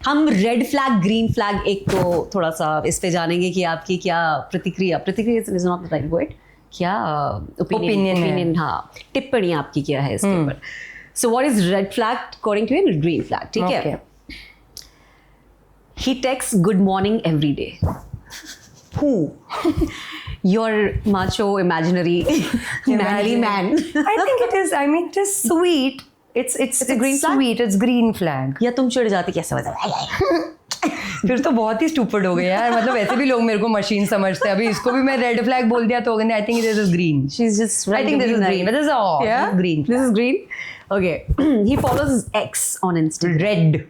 हम रेड फ्लैग ग्रीन फ्लैग एक तो थोड़ा सा इस पे जानेंगे कि आपकी क्या प्रतिक्रिया is not the right word, क्या ओपिनियन हाँ टिप्पणी आपकी क्या है इसके ऊपर. So what is red flag according to you? Green flag. ठीक है. He texts good morning every day. Who? Your macho imaginary manly man. I think it is. I mean, it is sweet. It's a green flag? sweet. It's green flag. या तुम चिढ़ जाते कैसे बता? फिर तो बहुत ही स्टूपिड हो गए यार. मतलब ऐसे भी लोग मेरे को मशीन समझते हैं. अभी इसको भी मैं रेड फ्लैग बोल दिया तो I think this is green. She's just I think this is green. But this is all. Yeah? Green. This is green. Okay. He follows his ex on Instagram. Red.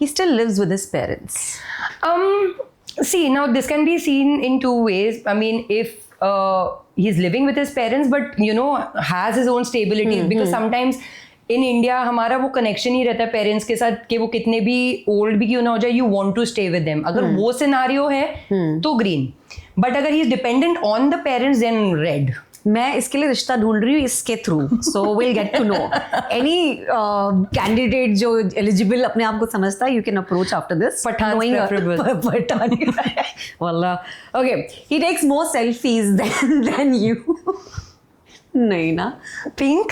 He still lives with his parents. See, now this can be seen in two ways. I mean, if he's living with his parents, but has his own stability, because sometimes in India हमारा वो connection ही रहता है parents के साथ कि वो कितने भी old भी क्यों ना हो जाए, you want to stay with them. अगर वो scenario है तो green. But अगर he is dependent on the parents, then red. मैं इसके लिए रिश्ता ढूंढ रही हूँ इसके through. So will get to know any candidate जो एलिजिबल अपने आप को समझता है. You can approach after this. Pathaan Pathaan वाला. Okay. He takes more selfies than you. नहीं ना. Pink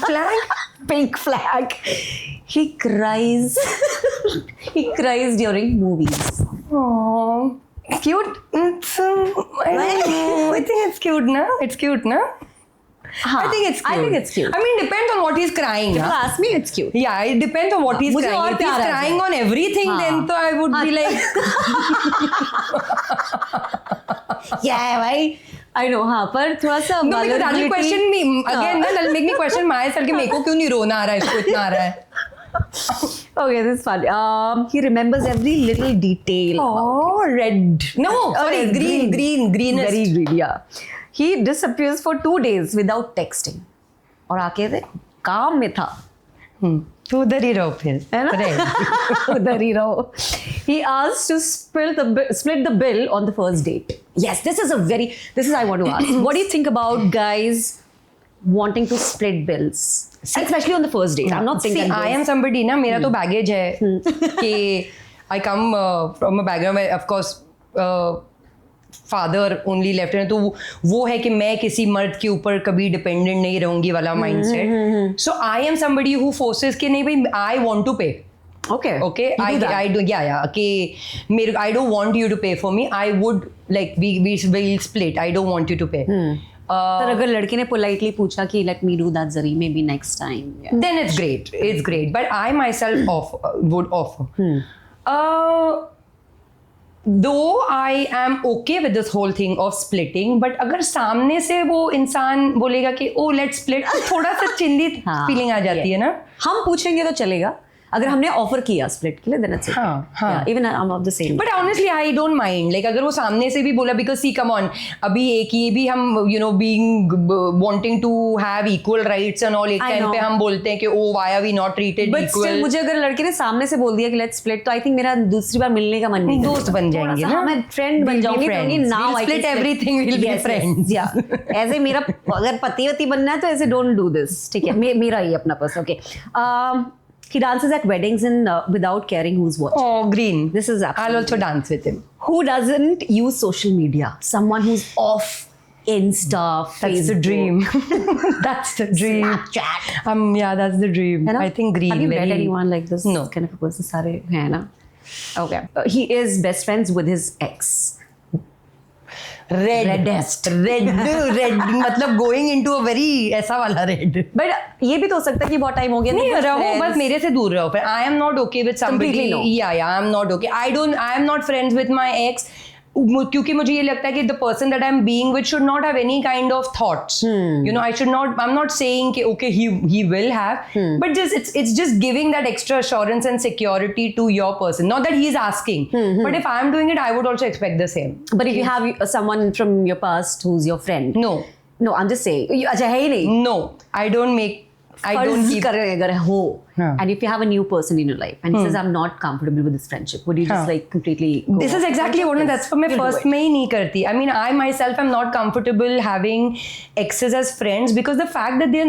flag. Pink flag. He cries. He cries during movies. Oh. Cute. It's, I don't know. I think it's cute, na? It's cute, na? I think it's cute. I mean, depends on what he's crying. If you ask me, it's cute. Yeah, it depends on what he's मुझे crying. और If he's प्यार crying on everything, then तो I would be like, क्या है भाई? I know. हाँ, पर थोड़ा सा no, because that will question me again. That'll make me question myself कि मेरे को क्यों नहीं रोना आ रहा है, इसको इतना आ रहा है. Okay, this is funny. He remembers every little detail. Oh, red. No, sorry, green. Very green, yeah. He disappears for 2 days without texting. और आके थे काम में था. तो उधर ही रहो फिर. है ना? उधर ही रहो. He asked to split the bill on the first date. Yes, this is I want to ask. What do you think about guys wanting to split bills? And especially on the first date. I'm not saying that. I am somebody ना, मेरा तो baggage है कि I come from a background where of course father only left है, तो वो है कि मैं किसी मर्द के ऊपर कभी dependent नहीं रहूंगी वाला mindset. So I am somebody who forces कि नहीं भाई I want to pay. Okay. I do. Yeah. कि I don't want you to pay for me. I would like we will split. I don't want you to pay. पर अगर लड़के ने politely पूछा कि let me do that Zari maybe next time, then it's great. But I myself would offer. Though I am okay with this whole thing of splitting, but अगर सामने से वो इंसान बोलेगा कि oh let's split, तो थोड़ा सा चिंतित फीलिंग आ जाती है ना. हम पूछेंगे तो चलेगा. अगर हमने ऑफर किया स्प्लिट के लिए then it's okay. हाँ. Even I'm of the same. But honestly I don't mind. Like अगर वो सामने से भी बोला, because see come on, अभी एक ये भी हम being wanting to have equal rights and all, एक टाइम पे हम बोलते हैं कि oh why are we not treated But equal. still मुझे अगर लड़के ने सामने से बोल दिया कि let's split, तो I think मेरा दूसरी बार मिलने का मन नहीं. दोस्त बन जाएंगे ना. मैं फ्रेंड बन जाऊंगी. Now I split everything. We'll be friends. Yeah. ऐसे मेरा अगर पति वती बनना है तो ऐसे don't do this. ठीक है. मेरा ही अपना purse. Okay. He dances at weddings and without caring who's watching. Oh, green. This is absolutely. I'll also dance with him. Who doesn't use social media? Someone who's off Insta, That's Facebook. the dream. That's the dream. Snapchat. Yeah, that's the dream. है ना? I think green. Have you very... met anyone like this? No. Kind of a person. सारे हैं ना? Okay. He is best friends with his ex. Reddest. Red मतलब going into a very ऐसा वाला red. But ये भी तो हो सकता है कि बहुत टाइम हो गया नहीं तो रहो, friends- बस मेरे से दूर रहो. I am not okay with somebody. Completely no. Yeah I am not okay. I am not friends with my ex, क्योंकि मुझे ये लगता है कि the person that I am being with should not have any kind of thoughts. You know, I should not, I am not saying कि okay he will have, but just it's just giving that extra assurance and security to your person, not that he is asking, but if I am doing it I would also expect the same. But if you have someone from your past who's your friend, No, I'm just saying, अच्छा है ही नहीं. no, I don't make, I don't फर्ज keep. कर अगर हो, हाँ. and if you have a new person in your life and he says I'm not comfortable with this friendship, would you just हाँ. like completely go This is off? exactly what, Yes, that's for मैं you'll do first it. में ही नहीं करती. I mean, I myself am not comfortable having exes as friends because the fact that they,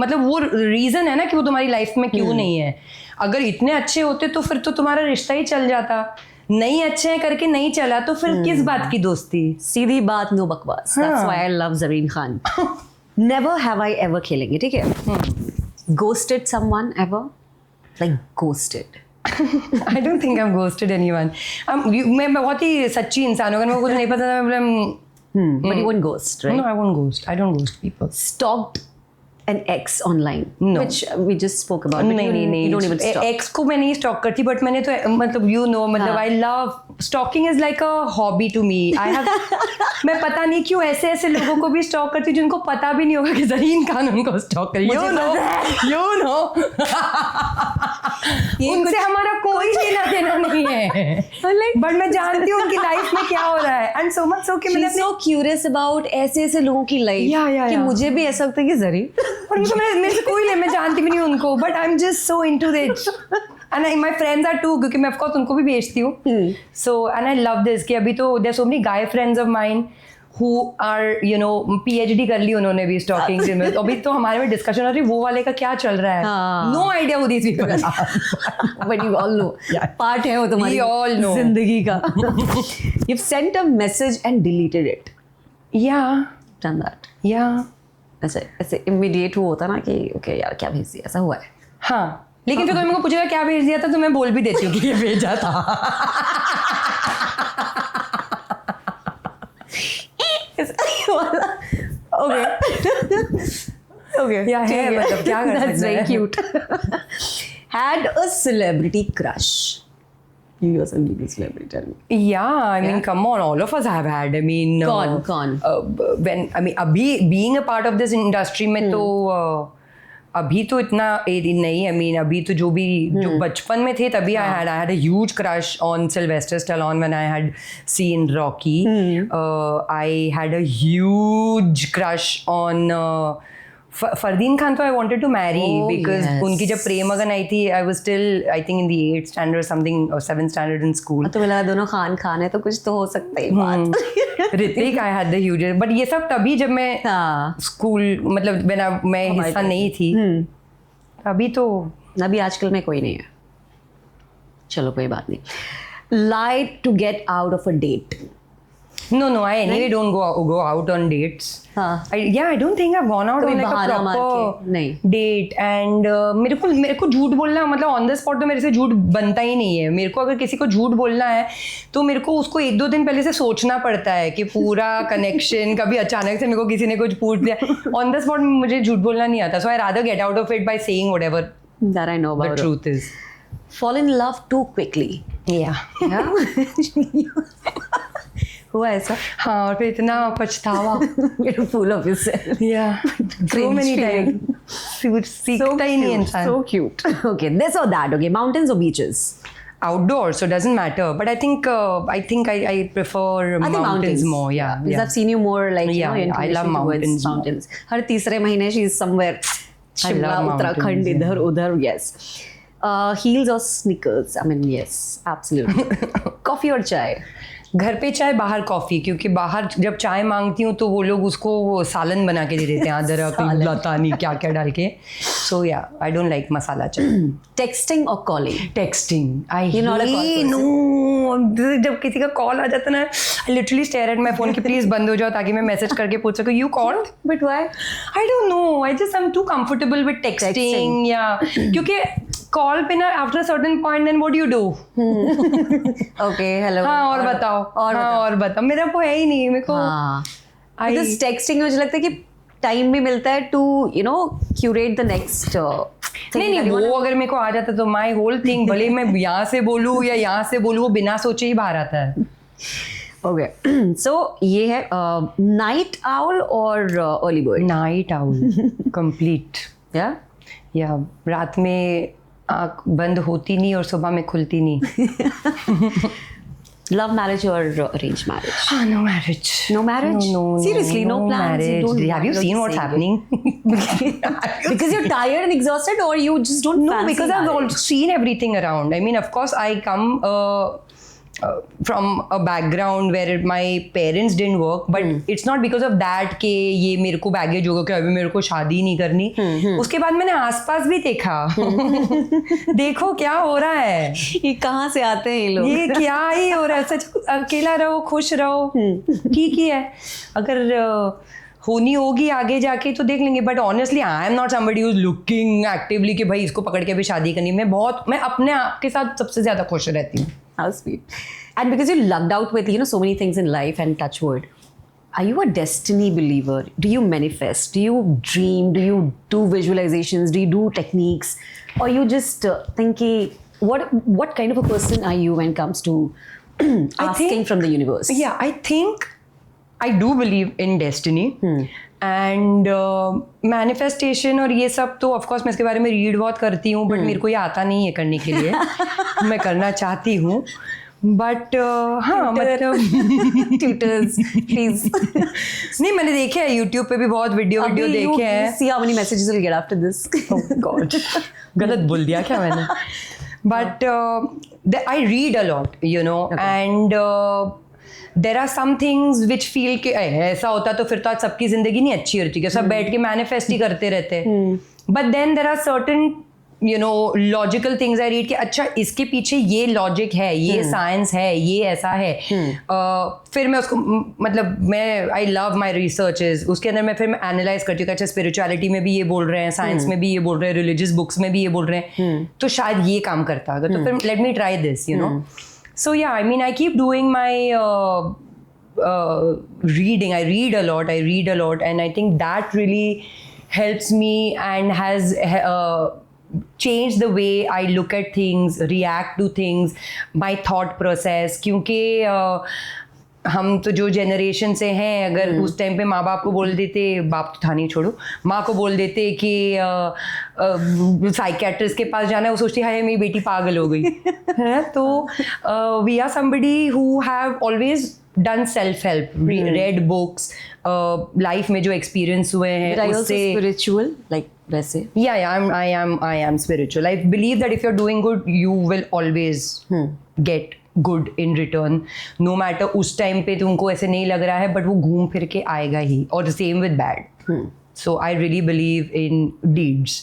मतलब वो reason है ना कि वो तुम्हारी life में क्यों नहीं है. अगर इतने अच्छे होते तो फिर तो तुम्हारा रिश्ता ही चल जाता. नहीं अच्छे हैं करके नहीं चला तो फिर किस बात की दोस्ती. सीधी बात, नो बकवास. That's हाँ. why I love Zareen Khan. Never have I ever खेलेंगे, ठीक है? Ghosted someone ever? Like ghosted. I don't think I've ghosted anyone. मैं बहुत ही सच्ची इंसान हूँ. अगर मेरे को कुछ नहीं पता तो But you won't ghost, right? No, I won't ghost. I don't ghost people. Stalked an ex online, No. which we just spoke about. But नहीं you don't even stalk. X को मैं नहीं स्टॉक करती, बट मैंने तो मतलब you know मतलब I love stalking is like a hobby to me. I have मैं पता नहीं क्यों ऐसे ऐसे लोगों को भी स्टॉक करती हूँ जिनको पता भी नहीं होगा कि ज़रीन खान उनको स्टॉक कर. यू नो उनसे हमारा कोई लेना देना नहीं है, बट मैं जानती हूँ उनकी लाइफ में क्या हो रहा है. एंड सो मच सो कि मैंने She's so curious about ऐसे ऐसे लोगों की लाइफ कि मुझे भी ऐसा लगता है कि जरी और मुझे मेरे से कोई ले, मैं जानती भी नहीं उनको, but I am just so into that. And my friends are too, क्योंकि मैं ऑफ कोर्स उनको भी भेजती हूँ. So and I love this कि अभी तो there so many guy friends of mine who are you know PhD कर ली उन्होंने भी स्टॉकिंग में. अभी तो हमारे में डिस्कशन हो रही वो वाले का क्या चल रहा है. No idea who these people are, but you all know part है वो तुम्हारी We all know. जिंदगी का. You've sent a message and deleted it. yeah Done that. yeah ऐसे ऐसे इमीडिएट वो होता ना कि ओके यार क्या भेज दिया, ऐसा हुआ है. हाँ, लेकिन फिर कोई मेरे को पूछेगा क्या भेज दिया था तो मैं बोल भी देती हूँ कि ये भेजा था. Okay. Okay. या है मतलब क्या कर That's सकते very हैं. cute. Had a celebrity crush. You yourself being a celebrity, tell me. Yeah, I mean, come on, all of us have had. I mean, Gone. When I mean, अभी being a part of this industry में तो अभी तो इतना नहीं. I mean, अभी तो जो बचपन में थे तभी I had a huge crush on Sylvester Stallone when I had seen Rocky. I had a huge crush on Fardeen Khan. तो I wanted to marry because उनकी जब प्रेमगन आई थी I was still I think in the 8th standard or something or 7th standard in school. तो मिला दोनों खान है तो कुछ तो हो सकता ही बात. Hrithik I had the huge, but ये सब तभी जब मैं स्कूल मतलब मैं हिस्सा नहीं थी. अभी तो अभी आजकल में कोई नहीं है. चलो कोई बात नहीं. Lied to get out of a date. No, I anyway don't go out on dates. हाँ. I don't think I've gone out on like a बहाना मार proper के, नहीं. date. And मेरे को झूठ बोलना मतलब ऑन द स्पॉट तो मेरे से झूठ बनता ही नहीं है. मेरे को अगर किसी को झूठ बोलना है तो मेरे को उसको 1-2 दिन पहले से सोचना पड़ता है कि पूरा कनेक्शन कभी अचानक से मेरे को किसी ने कुछ पूछ दिया ऑन द स्पॉट मुझे झूठ बोलना नहीं आता. So I rather get out of it by saying whatever That I know about the truth is. Fall in love too quickly. Yeah. हुआ ऐसा. हाँ, और फिर इतना पछतावा. You're full of yourself. Yeah. So many times. सीखता ही नहीं इंसान. So cute. Okay, this or that. Okay, mountains or beaches? Outdoors, so it doesn't matter. But I think I prefer I think mountains more. Yeah, Because I've seen you more like Yeah, you know, I love mountains. mountains. हर तीसरे महीने she's somewhere. Shimla, love Uttarakhand, mountains, इधर उधर. Yes. Heels or sneakers? I mean, yes, absolutely. Coffee or चाय? घर पे चाय, बाहर coffee. क्योंकि बाहर जब चाय मांगती हूँ तो वो लोग उसको वो सालन बना के दे देते हैं अदरक लता नहीं क्या क्या डाल के. सो या आई डोंट लाइक मसाला चाय. Texting or calling? Texting I You're not a call person. नो. जब किसी का कॉल आ जाता है ना I literally stare at my phone कि प्लीज बंद हो जाओ ताकि मैं मैसेज करके पूछ सकूं you called. But why? I don't know. I just I'm too comfortable with texting. या क्योंकि कॉल पे ना after a certain point then what you do. Okay hello. हाँ और बताओ. और बताओ. मेरा को है ही नहीं मेरे को. Because texting में मुझे लगता है कि टाइम भी मिलता है to you know curate the next. नहीं वो अगर मेरे को आ जाता तो माई होल थिंग भले मैं यहाँ से बोलूँ या यहाँ से बोलूँ वो बिना सोचे ही बाहर आता है. ओके सो ये है नाइट आउल और early bird. Night owl complete. या रात में आँख बंद होती नहीं और सुबह में खुलती नहीं. Love marriage or arranged marriage? No marriage. No marriage? No. Seriously, no plans? Marriage. Don't Have you seen what's happening? Because you're tired and exhausted, or you just don't No, fancy because I've marriage? seen everything around. I mean, of course, I come from a background where my parents didn't work, but it's not because of that कि ये मेरे को baggage होगा कि अभी मेरे को शादी नहीं करनी. उसके बाद मैंने आसपास भी देखा. देखो क्या हो रहा है. ये कहाँ से आते हैं ये लोग? ये क्या ही हो रहा है. सच अकेला रहो खुश रहो ठीक ही है. अगर होनी होगी आगे जाके तो देख लेंगे. But honestly I am not somebody who is looking actively कि भाई इसको पकड़ के भी शादी करनी. मैं अपने आप के साथ सबसे ज्यादा खुश रहती हूँ. How sweet. And because you lucked out with, you know, so many things in life and touch wood, are you a destiny believer? Do you manifest? Do you dream? Do you do visualizations? Do you do techniques? Or you just think, what kind of a person are you when it comes to asking from the universe? Yeah, I think I do believe in destiny. And manifestation और ये सब तो of course मैं इसके बारे में read बहुत करती हूँ बट मेरे को ये आता नहीं है करने के लिए. मैं करना चाहती हूँ बट हाँ मतलब ट्यूटर्स प्लीज. नहीं मैंने देखे हैं यूट्यूब पे भी बहुत वीडियो देखे हैं. See how many messages will get after this. Oh God. गलत बोल दिया क्या मैंने. But I read a lot you know and there are some things which feel कि ऐसा होता तो फिर तो आज सबकी जिंदगी नहीं अच्छी होती है. सब बैठ के मैनिफेस्ट ही करते रहते हैं. But then there are certain you know logical things I read कि अच्छा इसके पीछे ये लॉजिक है, ये साइंस है, ये ऐसा है. फिर मैं उसको मतलब मैं आई लव माई रिसर्चेज. उसके अंदर मैं एनालाइज करती हूँ कि अच्छा स्पिरिचुअलिटी में भी ये बोल रहे हैं, साइंस में भी ये बोल रहे हैं, रिलीजियस बुक्स में भी ये बोल रहे हैं, तो शायद ये काम करता होगा. तो फिर let me try this you know. So yeah, I mean, I keep doing my reading. I read a lot, and I think that really helps me and has changed the way I look at things, react to things, my thought process. क्योंकि हम तो जो generation से हैं, अगर उस time पे माँ बाप को बोल देते, बाप तो था नहीं छोड़ो, माँ को बोल देते कि साइकेट्रिस्ट के पास जाना है, वो सोचती है मेरी बेटी पागल हो गई है. तो we are somebody who have always done self help, read books, life में जो एक्सपीरियंस हुए हैं उससे. स्पिरिचुअल लाइक वैसे. I am spiritual. I believe that if you're doing good, you will always get good in return. No matter उस time पे तुमको ऐसे नहीं लग रहा है, but वो घूम फिर के आएगा ही. और the same with bad. So I really believe in deeds.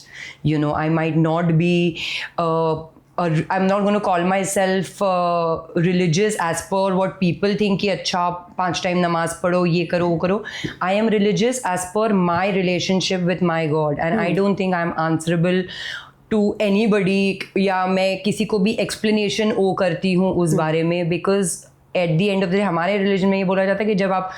You know, I might not be I'm not going to call myself religious as per what people think कि अच्छा 5 टाइम नमाज पढ़ो, ये करो, वो करो. I am religious as per my relationship with my God, and I don't think I am answerable to anybody या मैं किसी को भी explanation ओ करती हूँ उस बारे में. because at the end of the day हमारे religion में ये बोला जाता है कि जब आप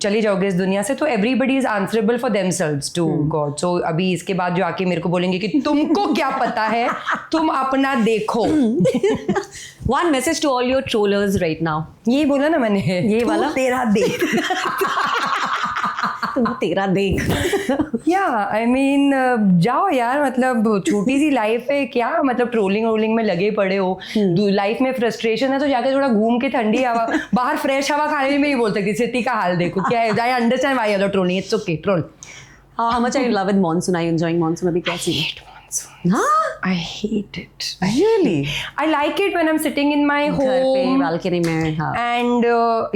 चले जाओगे इस दुनिया से तो everybody is answerable for themselves to god. सो अभी इसके बाद जो आके मेरे को बोलेंगे कि तुमको क्या पता है, तुम अपना देखो. One message to all your trollers right now. ये बोला ना मैंने, ये वाला तेरा देख. तुम तेरा देख. या आई मीन जाओ यार, मतलब छोटी सी लाइफ है, क्या मतलब ट्रोलिंग में लगे पड़े हो. लाइफ में फ्रस्ट्रेशन है तो जाके थोड़ा घूम के ठंडी हवा, बाहर फ्रेश हवा खाने में ही बोल सकती. सिटी का हाल देखो क्या है. I understand why you are trolling. It's okay, troll. How much are you in love with monsoon? Are you enjoying monsoon? अभी कैसी है? Huh? I hate it. Really? I like it when I'm sitting in my home. घर पे balcony में. हाँ. And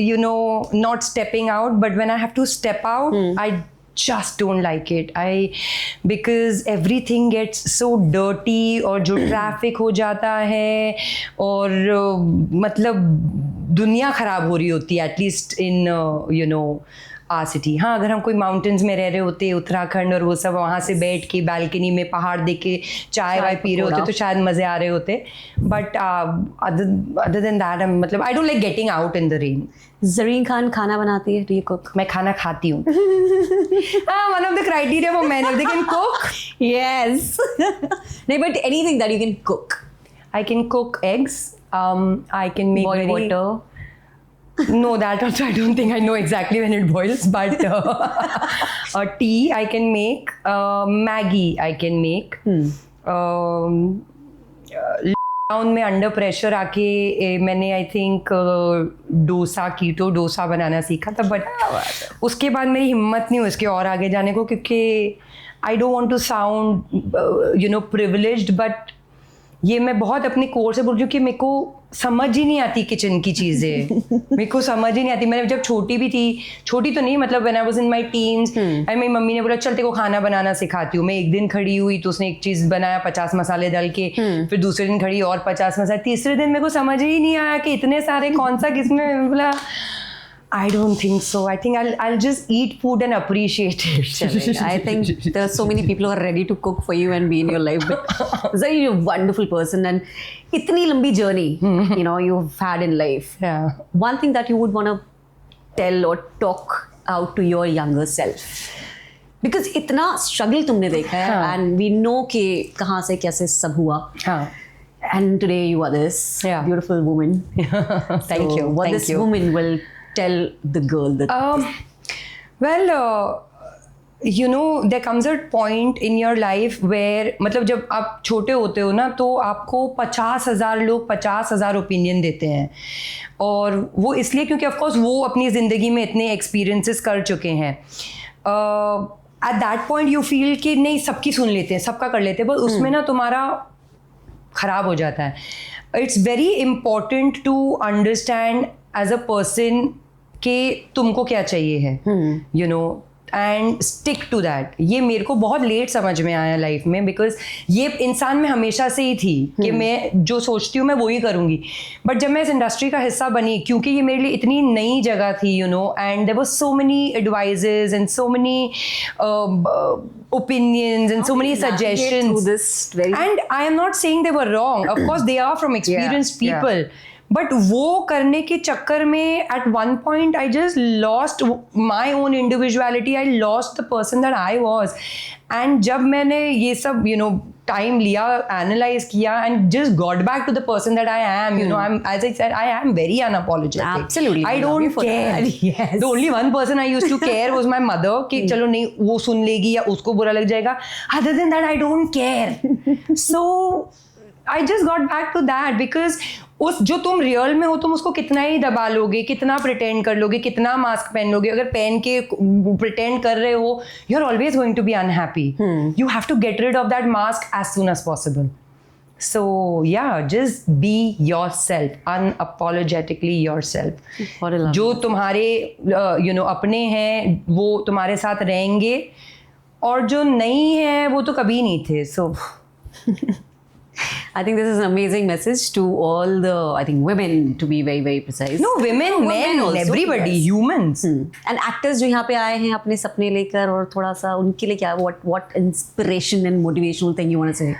you know, not stepping out. But when I have to step out, I just don't like it. Because everything gets so dirty और जो traffic हो जाता है और मतलब दुनिया खराब हो रही होती है. At least in you know uh city. हाँ, अगर हम कोई माउंटेन्स में रह रहे होते, उत्तराखंड और वो सब, वहाँ से बैठ के बालकनी में पहाड़ देख के चाय वाय पी रहे होते तो शायद मज़े आ रहे होते, बट अदर देन दैट मतलब I don't like getting out in the rain. Zareen Khan खाना बनाती है, do you cook? मैं खाना खाती हूँ। One of the criteria for man if they can cook. Yes. नहीं, but anything that you can cook. I can cook eggs. I can make Boil very water. No, that also I don't think I know exactly when it boils, but tea I can make, Maggi I can make. Lockdown में under pressure आके मैंने I think कीटो डोसा बनाना सीखा था, but उसके बाद मेरी हिम्मत नहीं हुई उसके और आगे जाने को, क्योंकि I don't want to sound privileged, but ये मैं बहुत अपने कोर से बोल रही हूँ कि मेरे को समझ ही नहीं आती किचन की चीज़ें। मेरे को समझ ही नहीं आती। मैंने जब छोटी भी थी, छोटी तो नहीं मतलब when I was in my teens, and मेरी मम्मी ने बोला चल तेरे को खाना बनाना सिखाती हूँ। मैं एक दिन खड़ी हुई तो उसने एक चीज़ बनाया 50 मसाले डाल के, फिर दूसरे दिन खड़ी और 50 मसाले, तीसरे दिन मेरे को समझ ही नहीं आया कि इतने सारे कौन सा किसमें, बोला I don't think so. I think I'll just eat food and appreciate it. I think there are so many people who are ready to cook for you and be in your life. But you're a wonderful person, and itni lambi journey, you've had in life. Yeah. One thing that you would want to tell or talk out to your younger self, because इतना struggle तुमने देखा है, and we know कि कहाँ से कैसे सब हुआ. हाँ. And today you are this beautiful woman. Thank you. What this woman will tell the girl that there comes a point in your life where मतलब जब आप छोटे होते हो ना तो आपको 50,000 लोग 50,000 ओपिनियन देते हैं, और वो इसलिए क्योंकि ऑफकोर्स वो अपनी ज़िंदगी में इतने एक्सपीरियंसेस कर चुके हैं। At that point you feel कि नहीं सबकी सुन लेते हैं, सबका कर लेते हैं, बट उसमें ना तुम्हारा ख़राब हो जाता है। It's very important to understand as a person कि तुमको क्या चाहिए है, एंड स्टिक टू दैट। ये मेरे को बहुत लेट समझ में आया लाइफ में, बिकॉज ये इंसान में हमेशा से ही थी कि मैं जो सोचती हूँ मैं वही करूँगी, बट जब मैं इस इंडस्ट्री का हिस्सा बनी, क्योंकि ये मेरे लिए इतनी नई जगह थी, and there was so many advices and so many opinions and so many suggestions, and I am not saying they were wrong, of course they are from experienced people, but वो करने के चक्कर में at one point I just lost my own individuality, I lost the person that I was, and जब मैंने ये सब time लिया, एनालाइज किया, and just got back to the person that I am, I'm, as I said, I am very unapologetic. Absolutely. I don't care. Yes. The only one person I used to care was my mother कि चलो नहीं वो सुन लेगी या उसको बुरा लग जाएगा. Other than that I don't care. So I just got back to that because उस जो तुम रियल में हो तुम उसको कितना ही दबा लोगे, कितना प्रिटेंड कर लोगे, कितना मास्क पहन लोगे, अगर पहन के प्रिटेंड कर रहे हो you are always going to be unhappy. You have to get rid of that mask as soon as possible. So yeah, just be yourself, unapologetically yourself. जो तुम्हारे अपने हैं वो तुम्हारे साथ रहेंगे, और जो नहीं है वो तो कभी नहीं थे. So I think this is an amazing message to all the, I think, women, to be very, very precise. No, women, men, also, everybody, yes. Humans. And actors जो यहाँ पे आए हैं अपने सपने लेकर, और थोड़ा सा उनके लिए क्या, what inspiration and motivational thing you want to say?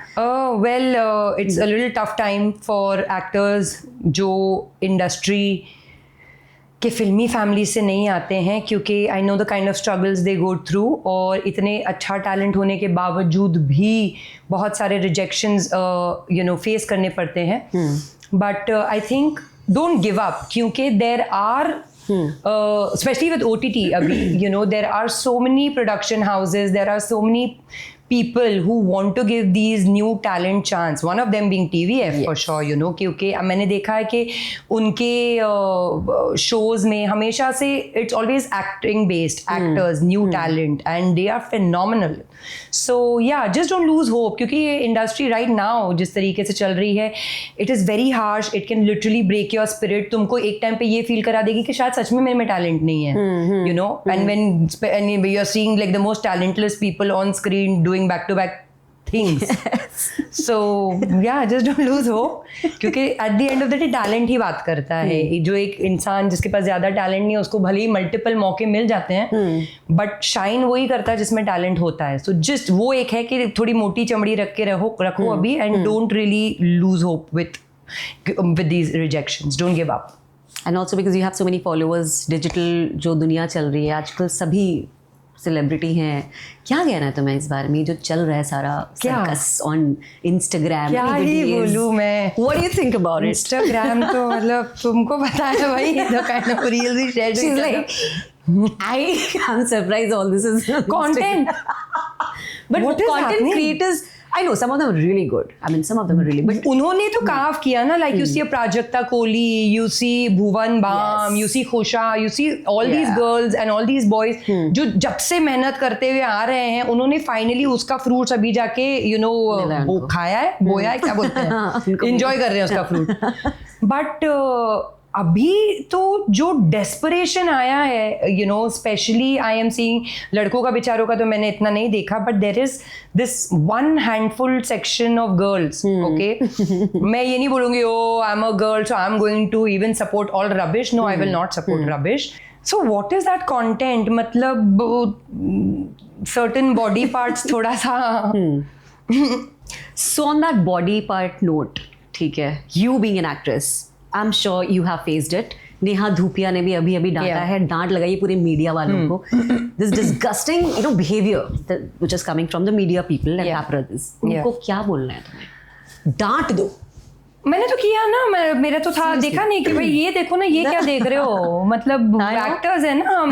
It's a little tough time for actors जो industry कि फिल्मी फैमिली से नहीं आते हैं, क्योंकि I know the kind of struggles they go through, और इतने अच्छा टैलेंट होने के बावजूद भी बहुत सारे रिजेक्शंस फेस करने पड़ते हैं. But I think don't give up, क्योंकि there are especially with OTT abhi, there are so many production houses, there are so many people who want to give these new talent chance, one of them being TVF. Yes. For sure, क्योंकि मैंने देखा है कि उनके shows में हमेशा से it's always acting based, actors, new talent, and they are phenomenal. So yeah, just don't lose hope, क्योंकि ये industry right now जिस तरीके से चल रही है, it is very harsh, it can literally break your spirit. तुमको एक टाइम पे ये feel करा देगी कि शायद सच में मेरे में talent नहीं है, and when you're seeing like the most talentless people on screen doing back to back things. So yeah, just don't lose hope, क्योंकि at the end of the day talent ही बात करता है. जो एक इंसान जिसके पास ज़्यादा टैलेंट नहीं है उसको भले ही मल्टीपल मौके मिल जाते हैं, बट शाइन वही करता है जिसमें टैलेंट होता है. सो जस्ट वो एक है कि थोड़ी मोटी चमड़ी रख के रखो अभी, and don't really lose hope with these rejections. Don't give up. And also because you have so many followers, digital जो दुनिया चल रही है आजकल, सभी सेलिब्रिटी हैं. क्या कहना है तुम्हें इस बारे में जो चल रहा है सारा सर्कस ऑन इंस्टाग्राम? क्या ही बोलूँ मैं. What do you think about it? Instagram तो मतलब तुमको पता है भाई, the kind of reels he shared. She's like, I'm surprised all this is content. But What is content happening? creators, I know some of them are really good. I mean, some of them are really, but उन्होंने तो काफ किया ना, like you see Prajakta Kohli, you see Bhuvan Bam, Yes. you see Khusha, you see all these Yeah. girls and all these boys जो जब से मेहनत करते हुए आ रहे हैं, उन्होंने फाइनली उसका फ्रूट अभी जाके मिला वो उनको. खाया है, बोया है, क्या बोलते हैं, एंजॉय कर रहे हैं उसका फ्रूट. बट अभी तो जो डेस्परेशन आया है, स्पेशली आई एम सीइंग, लड़कों का बेचारों का तो मैंने इतना नहीं देखा, but there is this one handful section of girls. Okay, मैं ये नहीं बोलूँगी oh I am a girl so I am going to even support all rubbish. No, I will not support rubbish. So what is that content? मतलब certain body parts थोड़ा सा. so on that body part note, ठीक है, you being an actress, I'm sure you have faced it. Neha Dhupia ने भी अभी डांटा Yeah. है, डांट लगाई पूरे मीडिया वालों को. This disgusting, behavior which is coming from the media people and Yeah. apparatus. उनको क्या बोलना है तुम्हें? डांट दो. मैंने तो किया ना, मेरा तो था, देखा नहीं कि भाई ये देखो ना, ये क्या देख रहे हो, मतलब एक्टर्स है ना हम,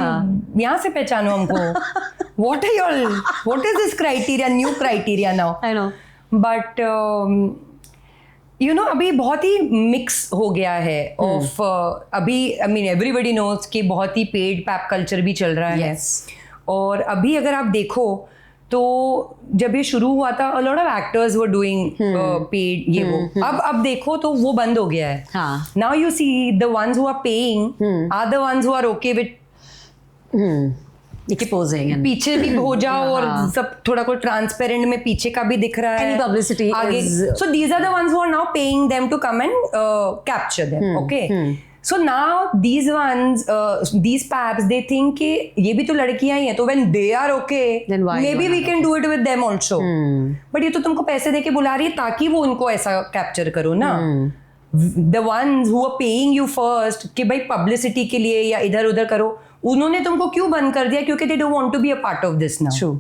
यहाँ से पहचानो हमको. What is this criteria, new criteria now? I know. But अभी बहुत ही मिक्स हो गया है ऑफ अभी, आई मीन एवरीबडी नोज कि बहुत ही पेड पैप कल्चर भी चल रहा है. Yes. और अभी अगर आप देखो तो जब ये शुरू हुआ था, a lot of actors were doing paid ये वो. अब देखो तो वो बंद हो गया है. हाँ. Now you see the ones who are paying are the ones who are okay with Posing and पीछे भी हो जाओ और सब थोड़ा कोई ट्रांसपेरेंट में पीछे का भी दिख रहा है. Any publicity आगे. is- So these are the ones who are now paying them to come and capture them. Okay. So now these ones, these paps, they think कि ये भी तो लड़कियां ही हैं, तो when they are okay, Then why maybe you are we can do it with them also. But ये तो तुमको पैसे दे के बुला रही है ताकि वो उनको ऐसा कैप्चर करो ना. The ones who are paying you first कि भाई पब्लिसिटी के लिए या इधर उधर करो, उन्होंने तुमको क्यों बंद कर दिया? क्योंकि they don't want to be a part of this now. True.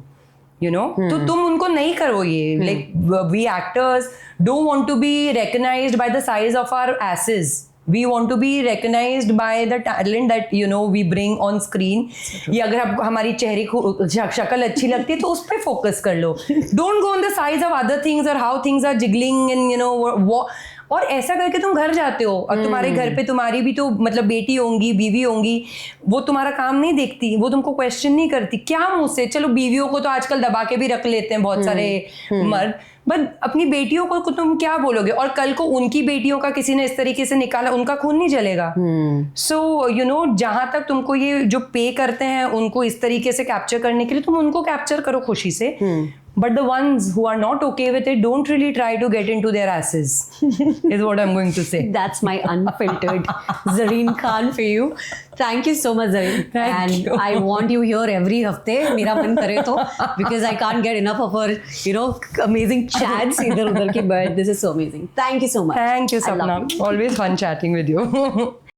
तो तुम उनको नहीं करो ये. Like we actors don't want to be recognized by the size of our asses. We want to be recognized by the talent that we bring on screen. या अगर आपको हमारी चेहरे को शक्ल अच्छी लगती है तो उस पर फोकस कर लो. Don't go on the size of other things or how things are jiggling and और ऐसा करके तुम घर जाते हो और तुम्हारे घर पे तुम्हारी भी तो मतलब बेटी होंगी, बीवी होंगी, वो तुम्हारा काम नहीं देखती, वो तुमको क्वेश्चन नहीं करती. क्या मुँह से, चलो बीवियों को तो आजकल दबा के भी रख लेते हैं बहुत सारे मर्द, बट अपनी बेटियों को तुम क्या बोलोगे? और कल को उनकी बेटियों का किसी ने इस तरीके से निकाला, उनका खून नहीं जलेगा. सो जहां तक तुमको ये जो पे करते हैं उनको इस तरीके से कैप्चर करने के लिए, तुम उनको कैप्चर करो खुशी से. But the ones who are not okay with it, don't really try to get into their asses, is what I'm going to say. That's my unfiltered Zareen Khan for you. Thank you so much, Zareen. Thank and you. I want you here every हफ्ते, मेरा मन करे तो, because I can't get enough of her, amazing chats इधर उधर की, but this is so amazing. Thank you so much. Thank you, I love Sapna. you. Always fun chatting with you.